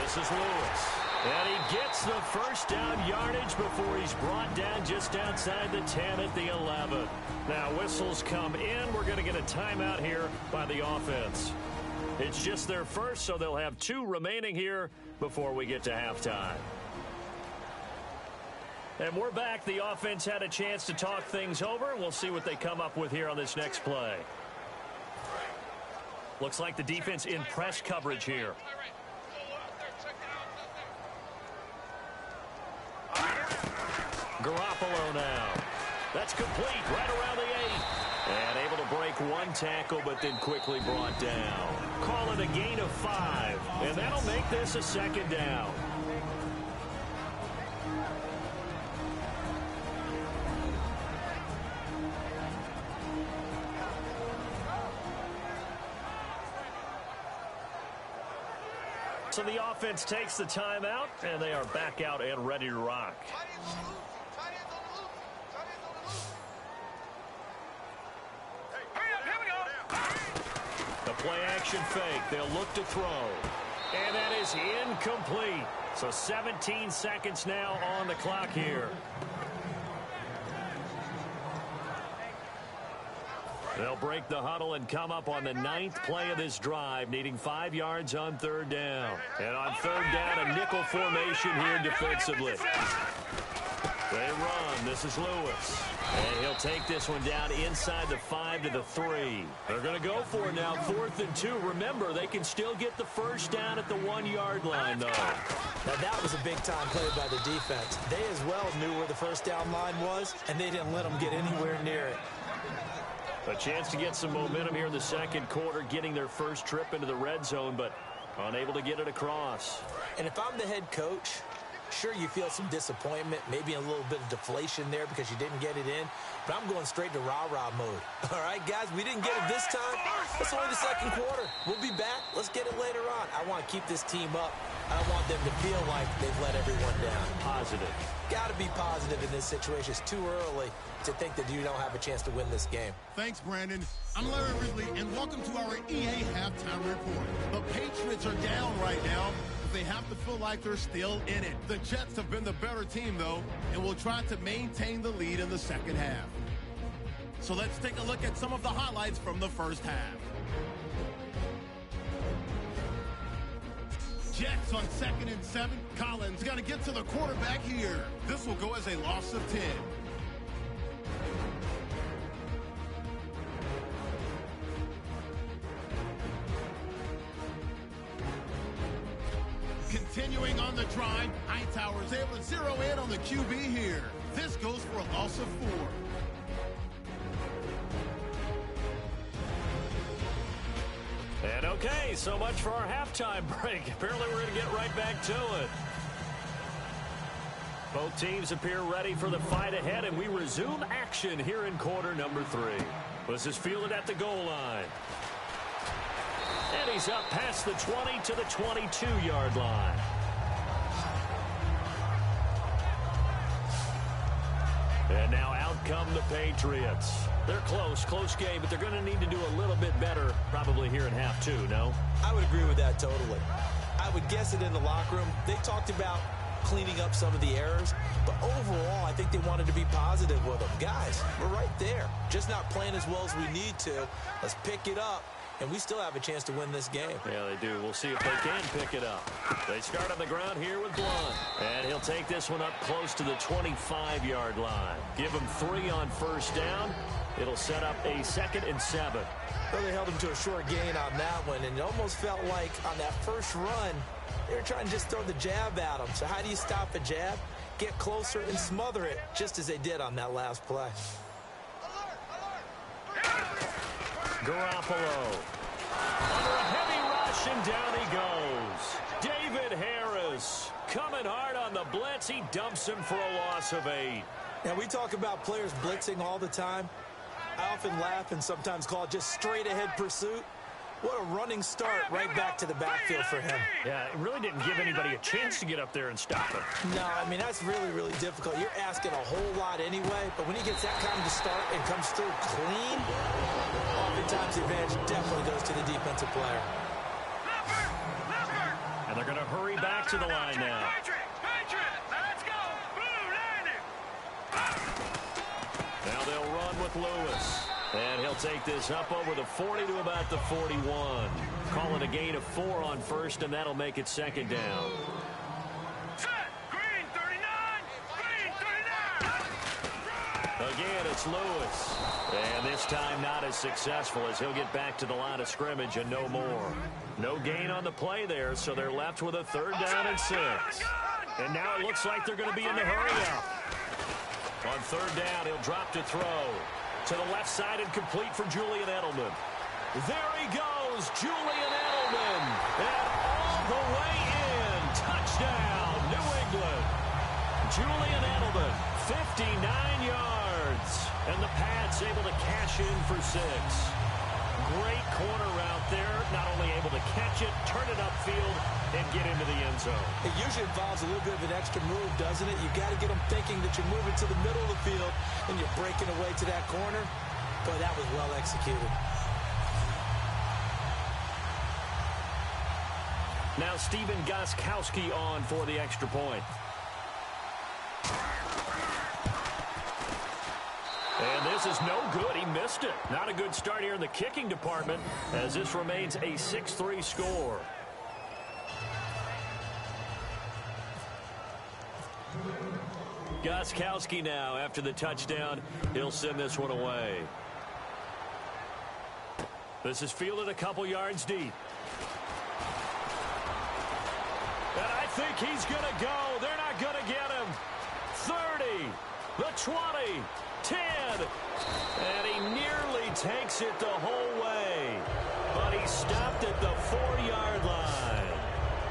This is Lewis. And he gets the first down yardage before he's brought down just outside the 10 at the 11. Now whistles come in. We're going to get a timeout here by the offense. It's just their first, so they'll have 2 remaining here before we get to halftime. And we're back. The offense had a chance to talk things over, and we'll see what they come up with here on this next play. Looks like the defense in press coverage here. Garoppolo now. That's complete right around the 8. And able to break one tackle, but then quickly brought down. Call it a gain of 5, and that'll make this a second down. So the offense takes the timeout, and they are back out and ready to rock. The play action fake. They'll look to throw. And that is incomplete. So 17 seconds now on the clock here. They'll break the huddle and come up on the 9th play of this drive, needing 5 yards on 3rd down. And on 3rd down, a nickel formation here defensively. They run. This is Lewis. And he'll take this one down inside the 5 to the 3. They're going to go for it now, 4th and 2. Remember, they can still get the first down at the 1-yard line, though. Now, that was a big-time play by the defense. They as well knew where the first down line was, and they didn't let them get anywhere near it. A chance to get some momentum here in the second quarter, getting their first trip into the red zone, but unable to get it across. And if I'm the head coach, sure, you feel some disappointment, maybe a little bit of deflation there because you didn't get it in, but I'm going straight to rah-rah mode. All right, guys, we didn't get it this time. It's only the second quarter. We'll be back. Let's get it later on. I want to keep this team up. I don't want them to feel like they've let everyone down. Positive. Got to be positive in this situation. It's too early to think that you don't have a chance to win this game. Thanks, Brandon. I'm Larry Ridley, and welcome to our EA Halftime Report. The Patriots are down right now, but they have to feel like they're still in it. The Jets have been the better team, though, and will try to maintain the lead in the second half. So let's take a look at some of the highlights from the first half. Jets on 2nd and 7. Collins got to get to the quarterback here. This will go as a loss of 10. Continuing on the drive, Hightower is able to zero in on the QB here. This goes for a loss of 4. And okay, so much for our halftime break. Apparently we're going to get right back to it. Both teams appear ready for the fight ahead, and we resume action here in quarter number 3. This is fielded at the goal line. And he's up past the 20 to the 22-yard line. And now out come the Patriots. They're close game, but they're going to need to do a little bit better probably here in half 2, no? I would agree with that totally. I would guess it in the locker room. They talked about cleaning up some of the errors, but overall, I think they wanted to be positive with them. Guys, we're right there. Just not playing as well as we need to. Let's pick it up, and we still have a chance to win this game. Yeah, they do. We'll see if they can pick it up. They start on the ground here with Blunt. And he'll take this one up close to the 25-yard line. Give him 3 on first down. It'll set up a 2nd and 7. Well, they held him to a short gain on that one, and it almost felt like on that first run, they were trying to just throw the jab at him. So how do you stop a jab? Get closer and smother it, just as they did on that last play. Garoppolo. Under a heavy rush, and down he goes. David Harris coming hard on the blitz. He dumps him for a loss of 8. Now, we talk about players blitzing all the time. I often laugh and sometimes call it just straight-ahead pursuit. What a running start right back to the backfield for him. Yeah, it really didn't give anybody a chance to get up there and stop it. No, I mean, that's really, really difficult. You're asking a whole lot anyway, but when he gets that kind of start and comes through clean, oftentimes the advantage definitely goes to the defensive player. And they're going to hurry back to the line now. Now they'll run with Lewis. And he'll take this up over the 40 to about the 41. Call it a gain of 4 on first, and that'll make it 2nd down. Set. Green 39. Green 39. it's Lewis. And this time not as successful as he'll get back to the line of scrimmage and no more. No gain on the play there, so they're left with a 3rd down and 6. And now it looks like they're going to be in the hurry-up. On 3rd down, he'll drop to throw. To the left side and complete for Julian Edelman. There he goes, Julian Edelman. And all the way in. Touchdown, New England. Julian Edelman, 59 yards. And the Pats able to cash in for 6. Great corner route there. Not only able to catch it, turn it upfield, and get into the end zone. It usually involves a little bit of an extra move, doesn't it? You've got to get them thinking that you're moving to the middle of the field and you're breaking away to that corner. Boy, that was well executed. Now Stephen Gostkowski on for the extra point. And this is no good. He missed it. Not a good start here in the kicking department as this remains a 6-3 score. Gostkowski now after the touchdown. He'll send this one away. This is fielded a couple yards deep. And I think he's going to go. They're not going to get him. 30, the 20, 10. And he nearly takes it the whole way. But he stopped at the 4-yard line.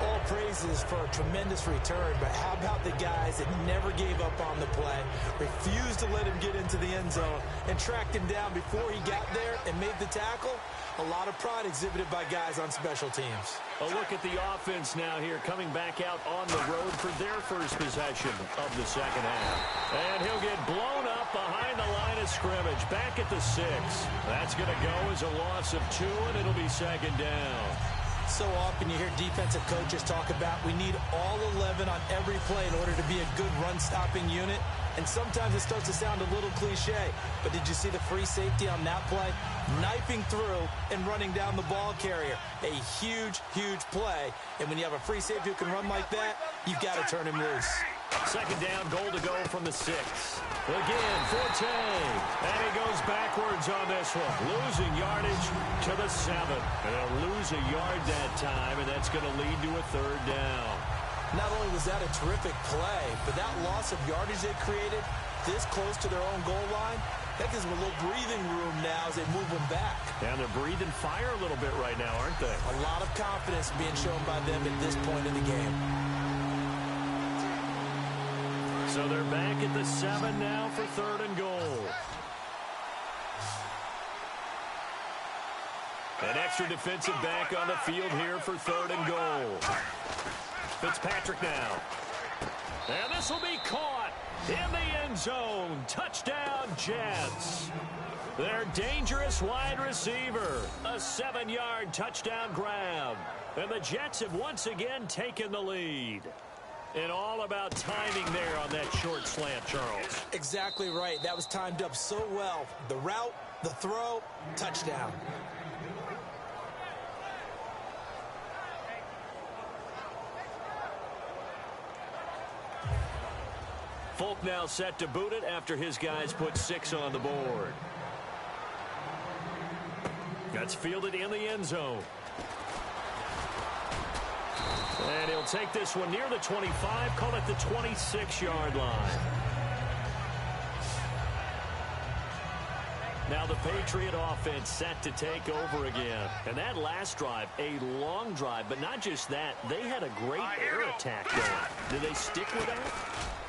All praises for a tremendous return, but how about the guys that never gave up on the play, refused to let him get into the end zone, and tracked him down before he got there and made the tackle? A lot of pride exhibited by guys on special teams. A look at the offense now here, coming back out on the road for their first possession of the second half. And he'll get blown up behind the line of scrimmage, back at the 6. That's going to go as a loss of 2, and it'll be 2nd down. So often you hear defensive coaches talk about we need all 11 on every play in order to be a good run-stopping unit. And sometimes it starts to sound a little cliche. But did you see the free safety on that play? Knifing through and running down the ball carrier. A huge, huge play. And when you have a free safety who can run like that, you've got to turn him loose. 2nd down, goal to go from the 6. Again, Forte. And he goes backwards on this one. Losing yardage to the 7. And they'll lose a yard that time, and that's going to lead to a 3rd down. Not only was that a terrific play, but that loss of yardage they created this close to their own goal line, that gives them a little breathing room now as they move them back. And they're breathing fire a little bit right now, aren't they? A lot of confidence being shown by them at this point in the game. So they're back at the 7 now for 3rd and goal. An extra defensive back on the field here for 3rd and goal. Fitzpatrick now. And this will be caught in the end zone. Touchdown, Jets. Their dangerous wide receiver. A 7-yard touchdown grab. And the Jets have once again taken the lead. And all about timing there on that short slant, Charles. Exactly right. That was timed up so well. The route, the throw, touchdown. Folk now set to boot it after his guys put 6 on the board. That's fielded in the end zone. And he'll take this one near the 25, call it the 26-yard line. Now the Patriot offense set to take over again. And that last drive, a long drive, but not just that, they had a great air attack going. Did they stick with that?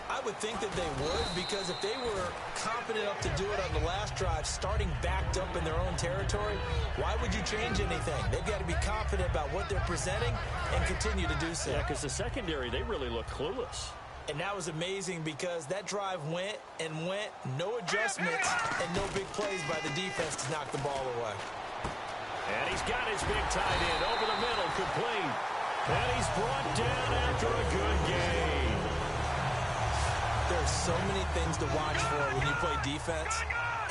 I would think that they would, because if they were confident enough to do it on the last drive, starting backed up in their own territory, why would you change anything? They've got to be confident about what they're presenting and continue to do so. Yeah, because the secondary, they really look clueless. And that was amazing because that drive went and went, no adjustments, and no big plays by the defense to knock the ball away. And he's got his big tight end over the middle, complete. And he's brought down after a good game. There's so many things to watch for when you play defense.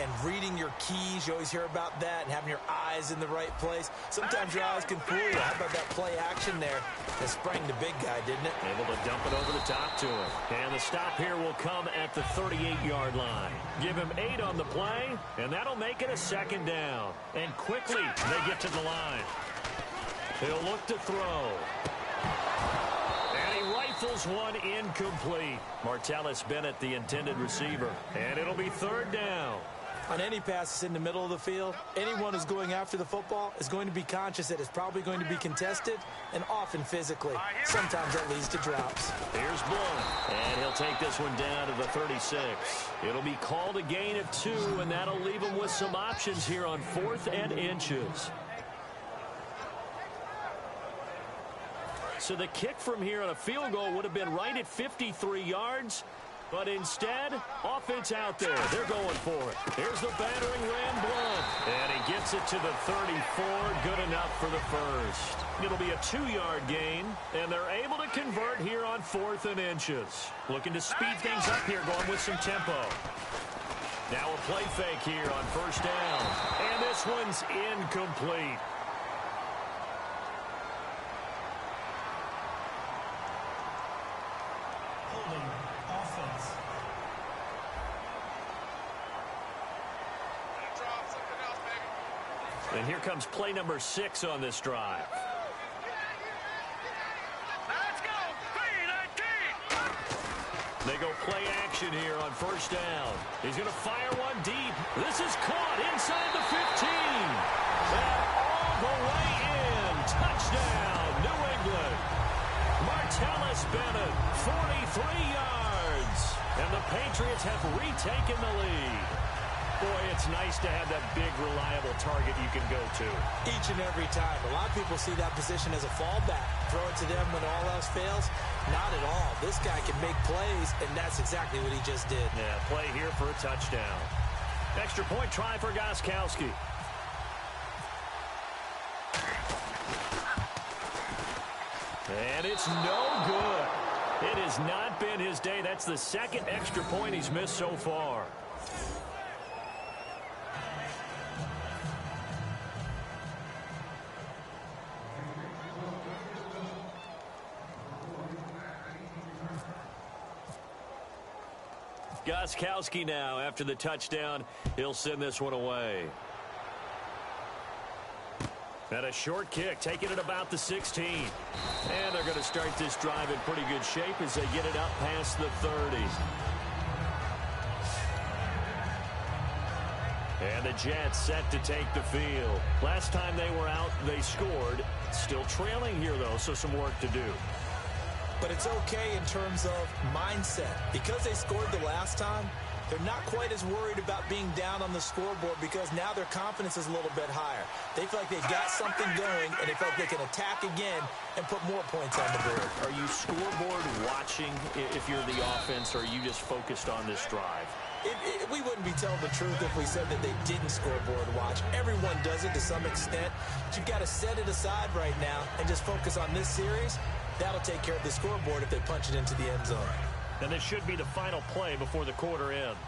and reading your keys. You always hear about that, and having your eyes in the right place. Sometimes your eyes can fool you. How about that play action there that sprang the big guy, didn't it? Able to dump it over the top to him. And the stop here will come at the 38-yard line. Give him 8 on the play, and that'll make it a second down. And quickly, they get to the line. He'll look to throw. And he rifles one incomplete. Martellus Bennett, the intended receiver. And it'll be third down. On any passes in the middle of the field, anyone who's going after the football is going to be conscious that it's probably going to be contested and often physically. Sometimes that leads to drops. Here's Blunt, and he'll take this one down to the 36. It'll be called a gain of 2, and that'll leave him with some options here on 4th and inches. So the kick from here on a field goal would have been right at 53 yards. But instead, offense out there. They're going for it. Here's the battering ram, Blunt. And he gets it to the 34. Good enough for the first. It'll be a 2-yard gain. And they're able to convert here on 4th and inches. Looking to speed things up here, going with some tempo. Now a play fake here on first down. And this one's incomplete. And here comes play number 6 on this drive. Let's go! 3-19! They go play action here on first down. He's going to fire one deep. This is caught inside the 15. And all the way in. Touchdown, New England. Martellus Bennett, 43 yards. And the Patriots have retaken the lead. Boy, it's nice to have that big, reliable target you can go to. Each and every time. A lot of people see that position as a fallback. Throw it to them when all else fails. Not at all. This guy can make plays, and that's exactly what he just did. Yeah, play here for a touchdown. Extra point try for Gostkowski. And it's no good. It has not been his day. That's the second extra point he's missed so far. Gostkowski now, after the touchdown, he'll send this one away. And a short kick, taking it about the 16. And they're going to start this drive in pretty good shape as they get it up past the 30. And the Jets set to take the field. Last time they were out, they scored. Still trailing here, though, so some work to do. But it's okay in terms of mindset. Because they scored the last time, they're not quite as worried about being down on the scoreboard because now their confidence is a little bit higher. They feel like they've got something going, and they feel like they can attack again and put more points on the board. Are you scoreboard watching if you're the offense, or are you just focused on this drive? We wouldn't be telling the truth if we said that they didn't scoreboard watch. Everyone does it to some extent. But you've got to set it aside right now and just focus on this series. That'll take care of the scoreboard if they punch it into the end zone. And this should be the final play before the quarter ends.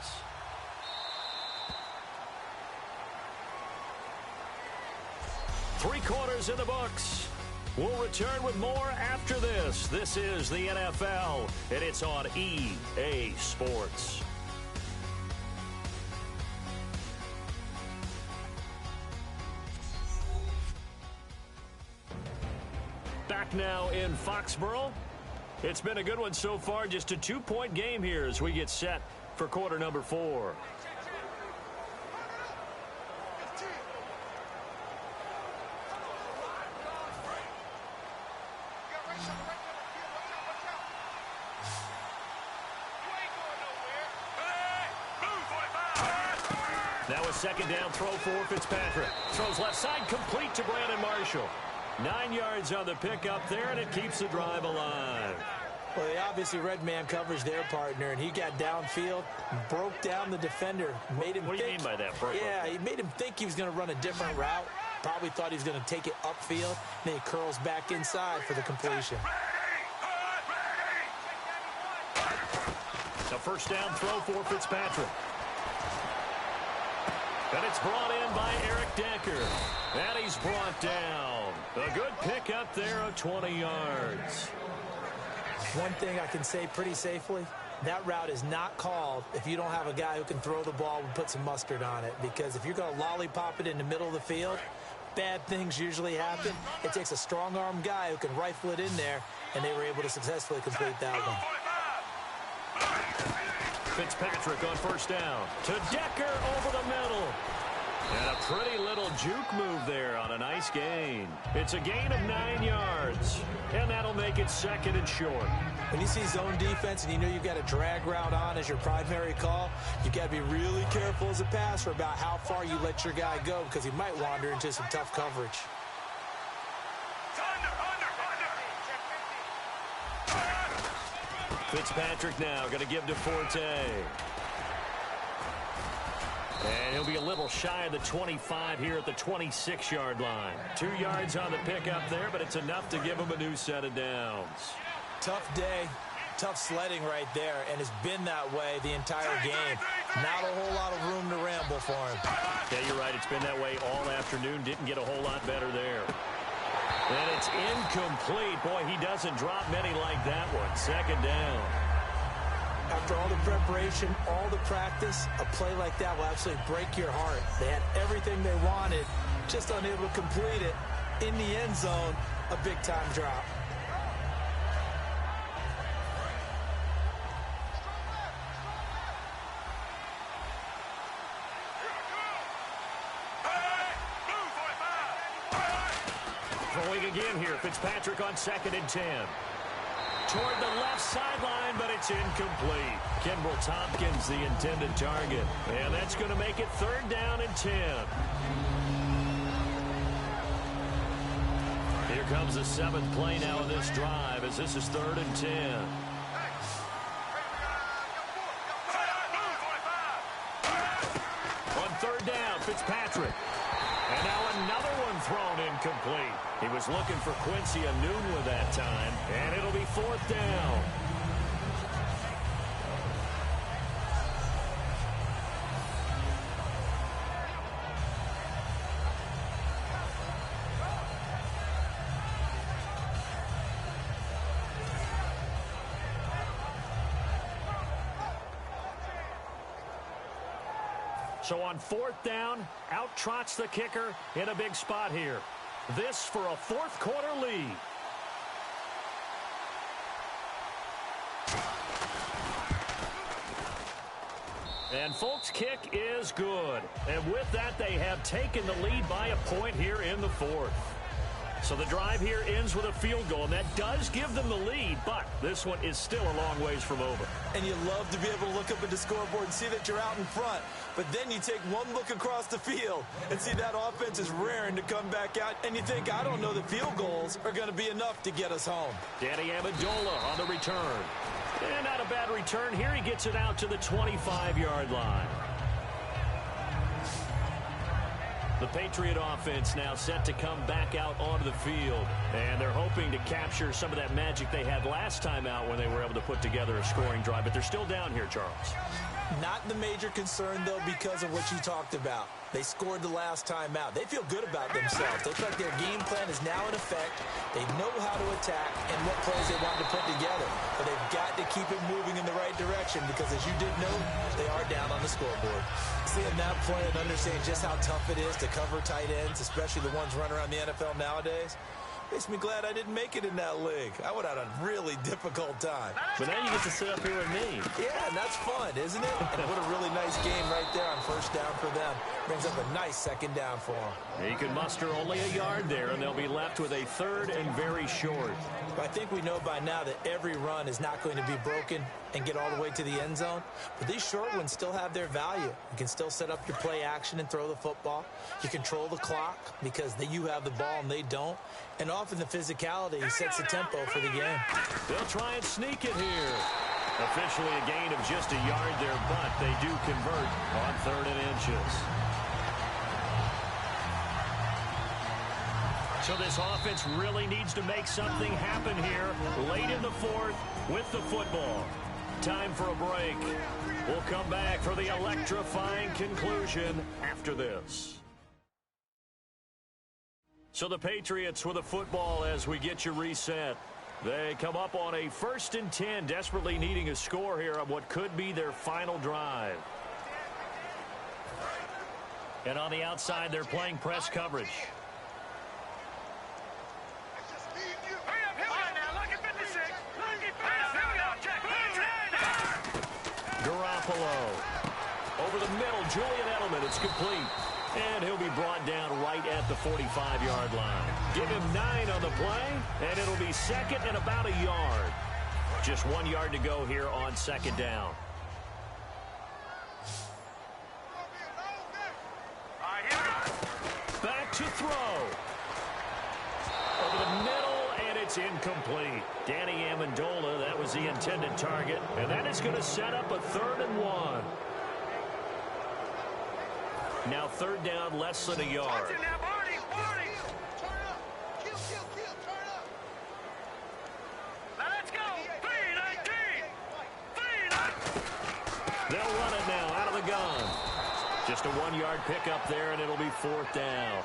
Three quarters in the books. We'll return with more after this. This is the NFL, and it's on EA Sports. Back now in Foxborough. It's been a good one so far. Just a 2-point game here as we get set for quarter number 4. Now a second down throw for Fitzpatrick. Throws left side, complete to Brandon Marshall. 9 yards on the pickup there, and it keeps the drive alive. Well, they obviously red man coverage their partner, and he got downfield, broke down the defender, made him What do you mean by that? Yeah, he made him think he was going to run a different route. Probably thought he was going to take it upfield. Then he curls back inside for the completion. A first down throw for Fitzpatrick. And it's brought in by Eric Decker. And he's brought down. A good pickup there of 20 yards. One thing I can say pretty safely, that route is not called if you don't have a guy who can throw the ball and put some mustard on it. Because if you're going to lollipop it in the middle of the field, bad things usually happen. It takes a strong-arm guy who can rifle it in there, and they were able to successfully complete that one. Fitzpatrick on first down to Decker over the middle. And a pretty little juke move there on a nice gain. It's a gain of 9 yards, and that'll make it second and short. When you see zone defense and you know you've got a drag route on as your primary call, you've got to be really careful as a passer about how far you let your guy go because he might wander into some tough coverage. Fitzpatrick now going to give to Forte. And he'll be a little shy of the 25 here at the 26-yard line. 2 yards on the pickup there, but it's enough to give him a new set of downs. Tough day, tough sledding right there, and it's been that way the entire game. Not a whole lot of room to ramble for him. Yeah, you're right. It's been that way all afternoon. Didn't get a whole lot better there. And it's incomplete. Boy, he doesn't drop many like that one. Second down. After all the preparation, all the practice, a play like that will absolutely break your heart. They had everything they wanted, just unable to complete it. In the end zone, a big-time drop. Throwing again here, Fitzpatrick on 2nd and 10. Toward the left sideline, but it's incomplete. Kenbrell Tompkins, the intended target. And that's going to make it 3rd down and 10. Here comes the 7th play now of this drive as this is 3rd and 10. On 3rd down, Fitzpatrick. And now another one thrown incomplete. He was looking for Quincy Enunwa that time, and it'll be 4th down. So on 4th down, out trots the kicker in a big spot here. This for a 4th quarter lead. And Folk's kick is good. And with that, they have taken the lead by a point here in the 4th. So the drive here ends with a field goal, and that does give them the lead, but this one is still a long ways from over. And you love to be able to look up at the scoreboard and see that you're out in front, but then you take one look across the field and see that offense is raring to come back out, and you think, I don't know that field goals are going to be enough to get us home. Danny Amendola on the return. And not a bad return here. He gets it out to the 25-yard line. The Patriot offense now set to come back out onto the field. And they're hoping to capture some of that magic they had last time out when they were able to put together a scoring drive. But they're still down here, Charles. Not the major concern, though, because of what you talked about. They scored the last time out. They feel good about themselves. They feel like their game plan is now in effect. They know how to attack and what plays they want to put together. But they've got to keep it moving in the right direction because, as you did note, they are down on the scoreboard. Seeing that play and understanding just how tough it is to cover tight ends, especially the ones running around the NFL nowadays, makes me glad I didn't make it in that league. I would have had a really difficult time. But now you get to sit up here with me. Yeah, and that's fun, isn't it? And what a really nice game right there on 1st down for them. Brings up a nice 2nd down for them. He can muster only a yard there, and they'll be left with a 3rd and very short. But I think we know by now that every run is not going to be broken and get all the way to the end zone. But these short ones still have their value. You can still set up your play action and throw the football. You control the clock because you have the ball and they don't. And often the physicality sets the tempo for the game. They'll try and sneak it here. Officially a gain of just a yard there, but they do convert on 3rd and inches. So this offense really needs to make something happen here late in the 4th with the football. Time for a break. We'll come back for the electrifying conclusion after this. So the Patriots with a football as we get you reset. They come up on a 1st and 10, desperately needing a score here on what could be their final drive. And on the outside, they're playing press coverage. Over the middle, Julian Edelman. It's complete. And he'll be brought down right at the 45-yard line. Give him 9 on the play, and it'll be 2nd and about a yard. Just 1 yard to go here on 2nd down. Back to throw. Over the middle, and it's incomplete. Danny Amendola, that was the intended target. And that is going to set up a 3rd and 1. Now 3rd down, less than a yard. They'll run it now out of the gun. Just a 1-yard pickup there, and it'll be 4th down.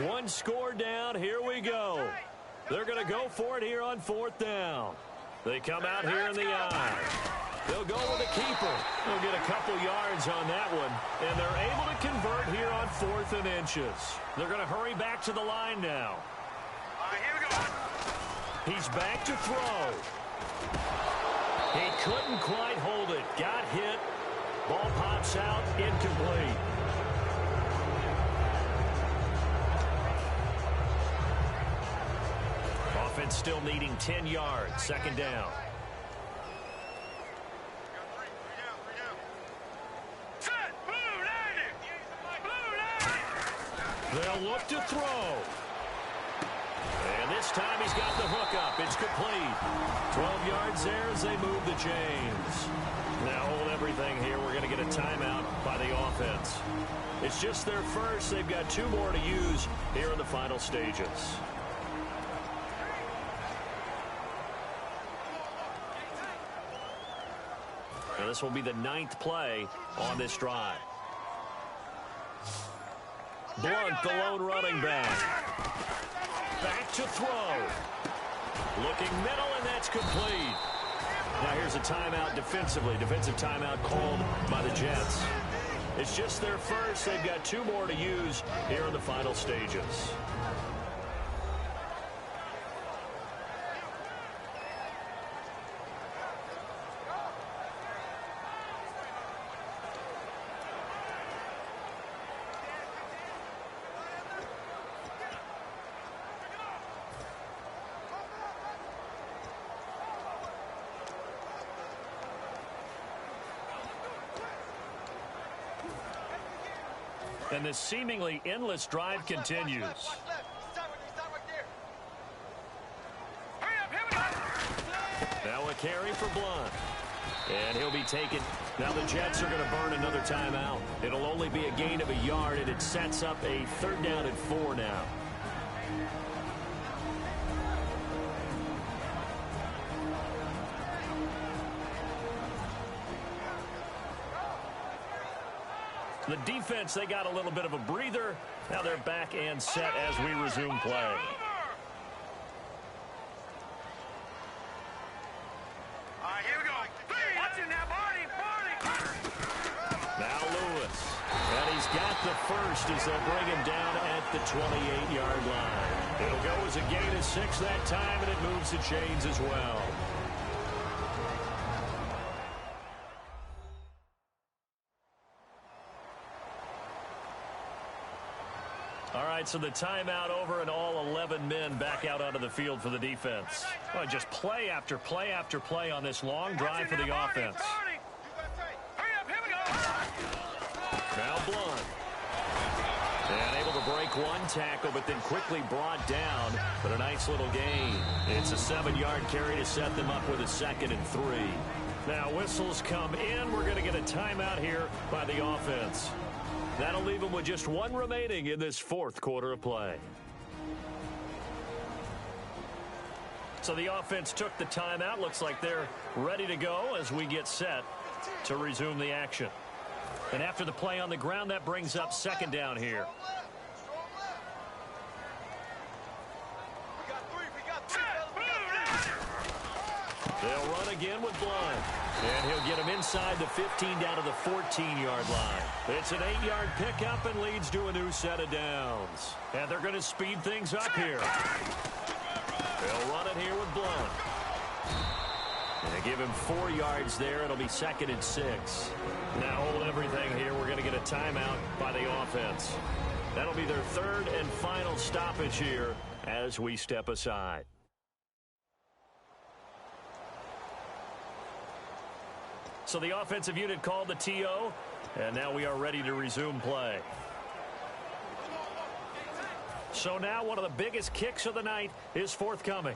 One score down. Here we go. They're going to go for it here on 4th down. They come out here in the eye. They'll go with a keeper. They'll get a couple yards on that one, and they're able to convert here on 4th and inches. They're going to hurry back to the line now. Here we go. He's back to throw. He couldn't quite hold it. Got hit. Ball pops out. Incomplete. Offense still needing 10 yards. 2nd down. They'll look to throw. And this time he's got the hook up. It's complete. 12 yards there as they move the chains. Now hold everything here. We're going to get a timeout by the offense. It's just their first. They've got 2 more to use here in the final stages. Now this will be the 9th play on this drive. Blunt, the lone running back. Back to throw. Looking middle, and that's complete. Now here's a timeout defensively. Defensive timeout called by the Jets. It's just their first. They've got 2 more to use here in the final stages. And this seemingly endless drive continues. Now a carry for Blunt. And he'll be taken. Now the Jets are going to burn another timeout. It'll only be a gain of a yard, and it sets up a 3rd down and 4 now. The defense, they got a little bit of a breather. Now they're back and set as we resume play. Here we go. Watching now, Barney. Now Lewis. And he's got the first as they bring him down at the 28-yard line. It'll go as a gain of 6 that time, and it moves the chains as well. All right, so the timeout over, and all 11 men back out onto the field for the defense. Well, just play after play after play on this long drive for the offense. Now Blunt. And able to break one tackle, but then quickly brought down. But a nice little gain. It's a 7-yard carry to set them up with a 2nd and 3. Now whistles come in. We're going to get a timeout here by the offense. That'll leave them with just one remaining in this fourth quarter of play. So the offense took the timeout. Looks like they're ready to go as we get set to resume the action. And after the play on the ground, that brings up second down here. They'll run again with Blunt. And he'll get him inside the 15 down to the 14-yard line. It's an 8-yard pickup and leads to a new set of downs. And they're going to speed things up here. They'll run it here with Blunt. And they give him 4 yards there. It'll be 2nd and 6. Now hold everything here. We're going to get a timeout by the offense. That'll be their third and final stoppage here as we step aside. So the offensive unit called the TO, and now we are ready to resume play. So now one of the biggest kicks of the night is forthcoming.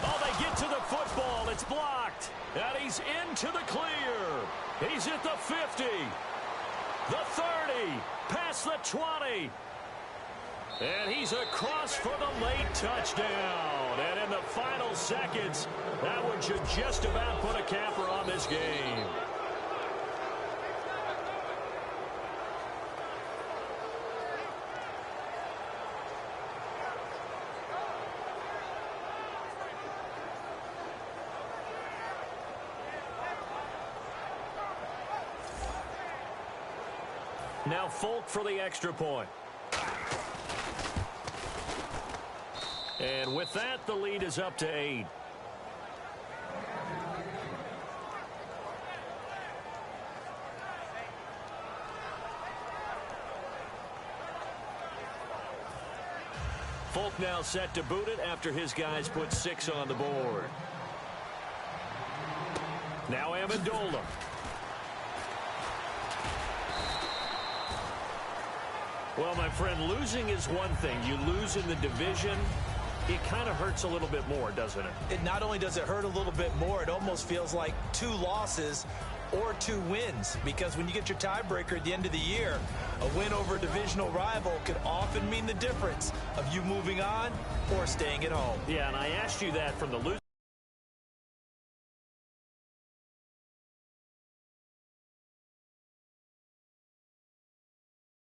Oh, they get to the football. It's blocked. And he's into the clear. He's at the 50. The 30, past the 20. And he's across for the late touchdown. And in the final seconds, that one should just about put a capper on this game. Now Folk for the extra point. And with that, the lead is up to 8. Folk now set to boot it after his guys put 6 on the board. Now Amendola. Well, my friend, losing is one thing. You lose in the division, it kind of hurts a little bit more, doesn't it? It not only does it hurt a little bit more, it almost feels like 2 losses or 2 wins. Because when you get your tiebreaker at the end of the year, a win over a divisional rival could often mean the difference of you moving on or staying at home. Yeah, and I asked you that from the losing